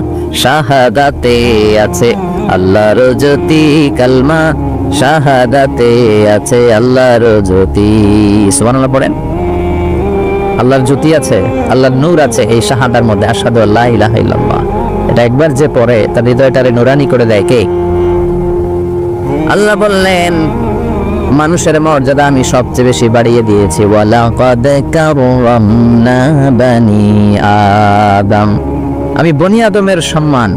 শাহাদাতে আছে আল্লাহর জ্যোতি, কালমা শাহাদাতে আছে আল্লাহর জ্যোতি। সুবহানাল্লাহ পড়েন। আল্লাহর জ্যোতি আছে, আল্লাহর নূর আছে এই শাহাদার মধ্যে। আশহাদু আল্লা ইলাহা ইল্লাল্লাহ। এটা একবার যে পড়ে তার হৃদয়টারে নুরানি করে দেয় কে? আল্লাহ বললেন, মানুষের মর্যাদা আমি সবচেয়ে বেশি বাড়িয়ে দিয়েছি। ওয়ালাকাদ কাররামনা বানি আদম। আমি বনি আদমের সম্মান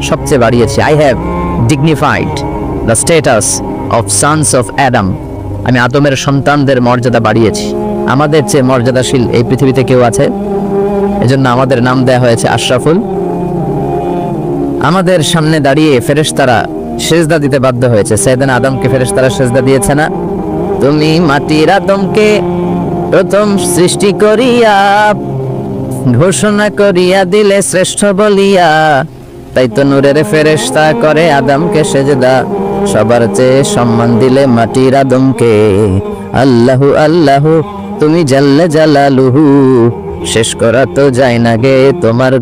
সবচেয়ে বাড়িয়েছি। I have dignified the status of sons of Adam. আমি আদমের সন্তানদের মর্যাদা বাড়িয়েছি। আমাদের চেয়ে মর্যাদাশীল এই পৃথিবীতে কেউ আছে? এজন্য আমাদের নাম দেয়া হয়েছে আশরাফুল। আমাদের সামনে দাঁড়িয়ে ফেরেশতারা সেজদা দিতে বাধ্য হয়েছে। সাইয়েদনা আদমকে ফেরেশতারা সেজদা দিয়েছে না? তুমি মাটির আদমকে প্রথম সৃষ্টি করিয়া ঘোষণা করিয়া দিলে শ্রেষ্ঠ বলিয়া, তাই তো নূরের ফেরেশতা করে আদমকে সেজদা, সবার চেয়ে সম্মান দিলে মাটির আদমকে। আল্লাহু আল্লাহু তুমি জাল্লে জালালুহু, শেষ করা তো যায় না গে তোমার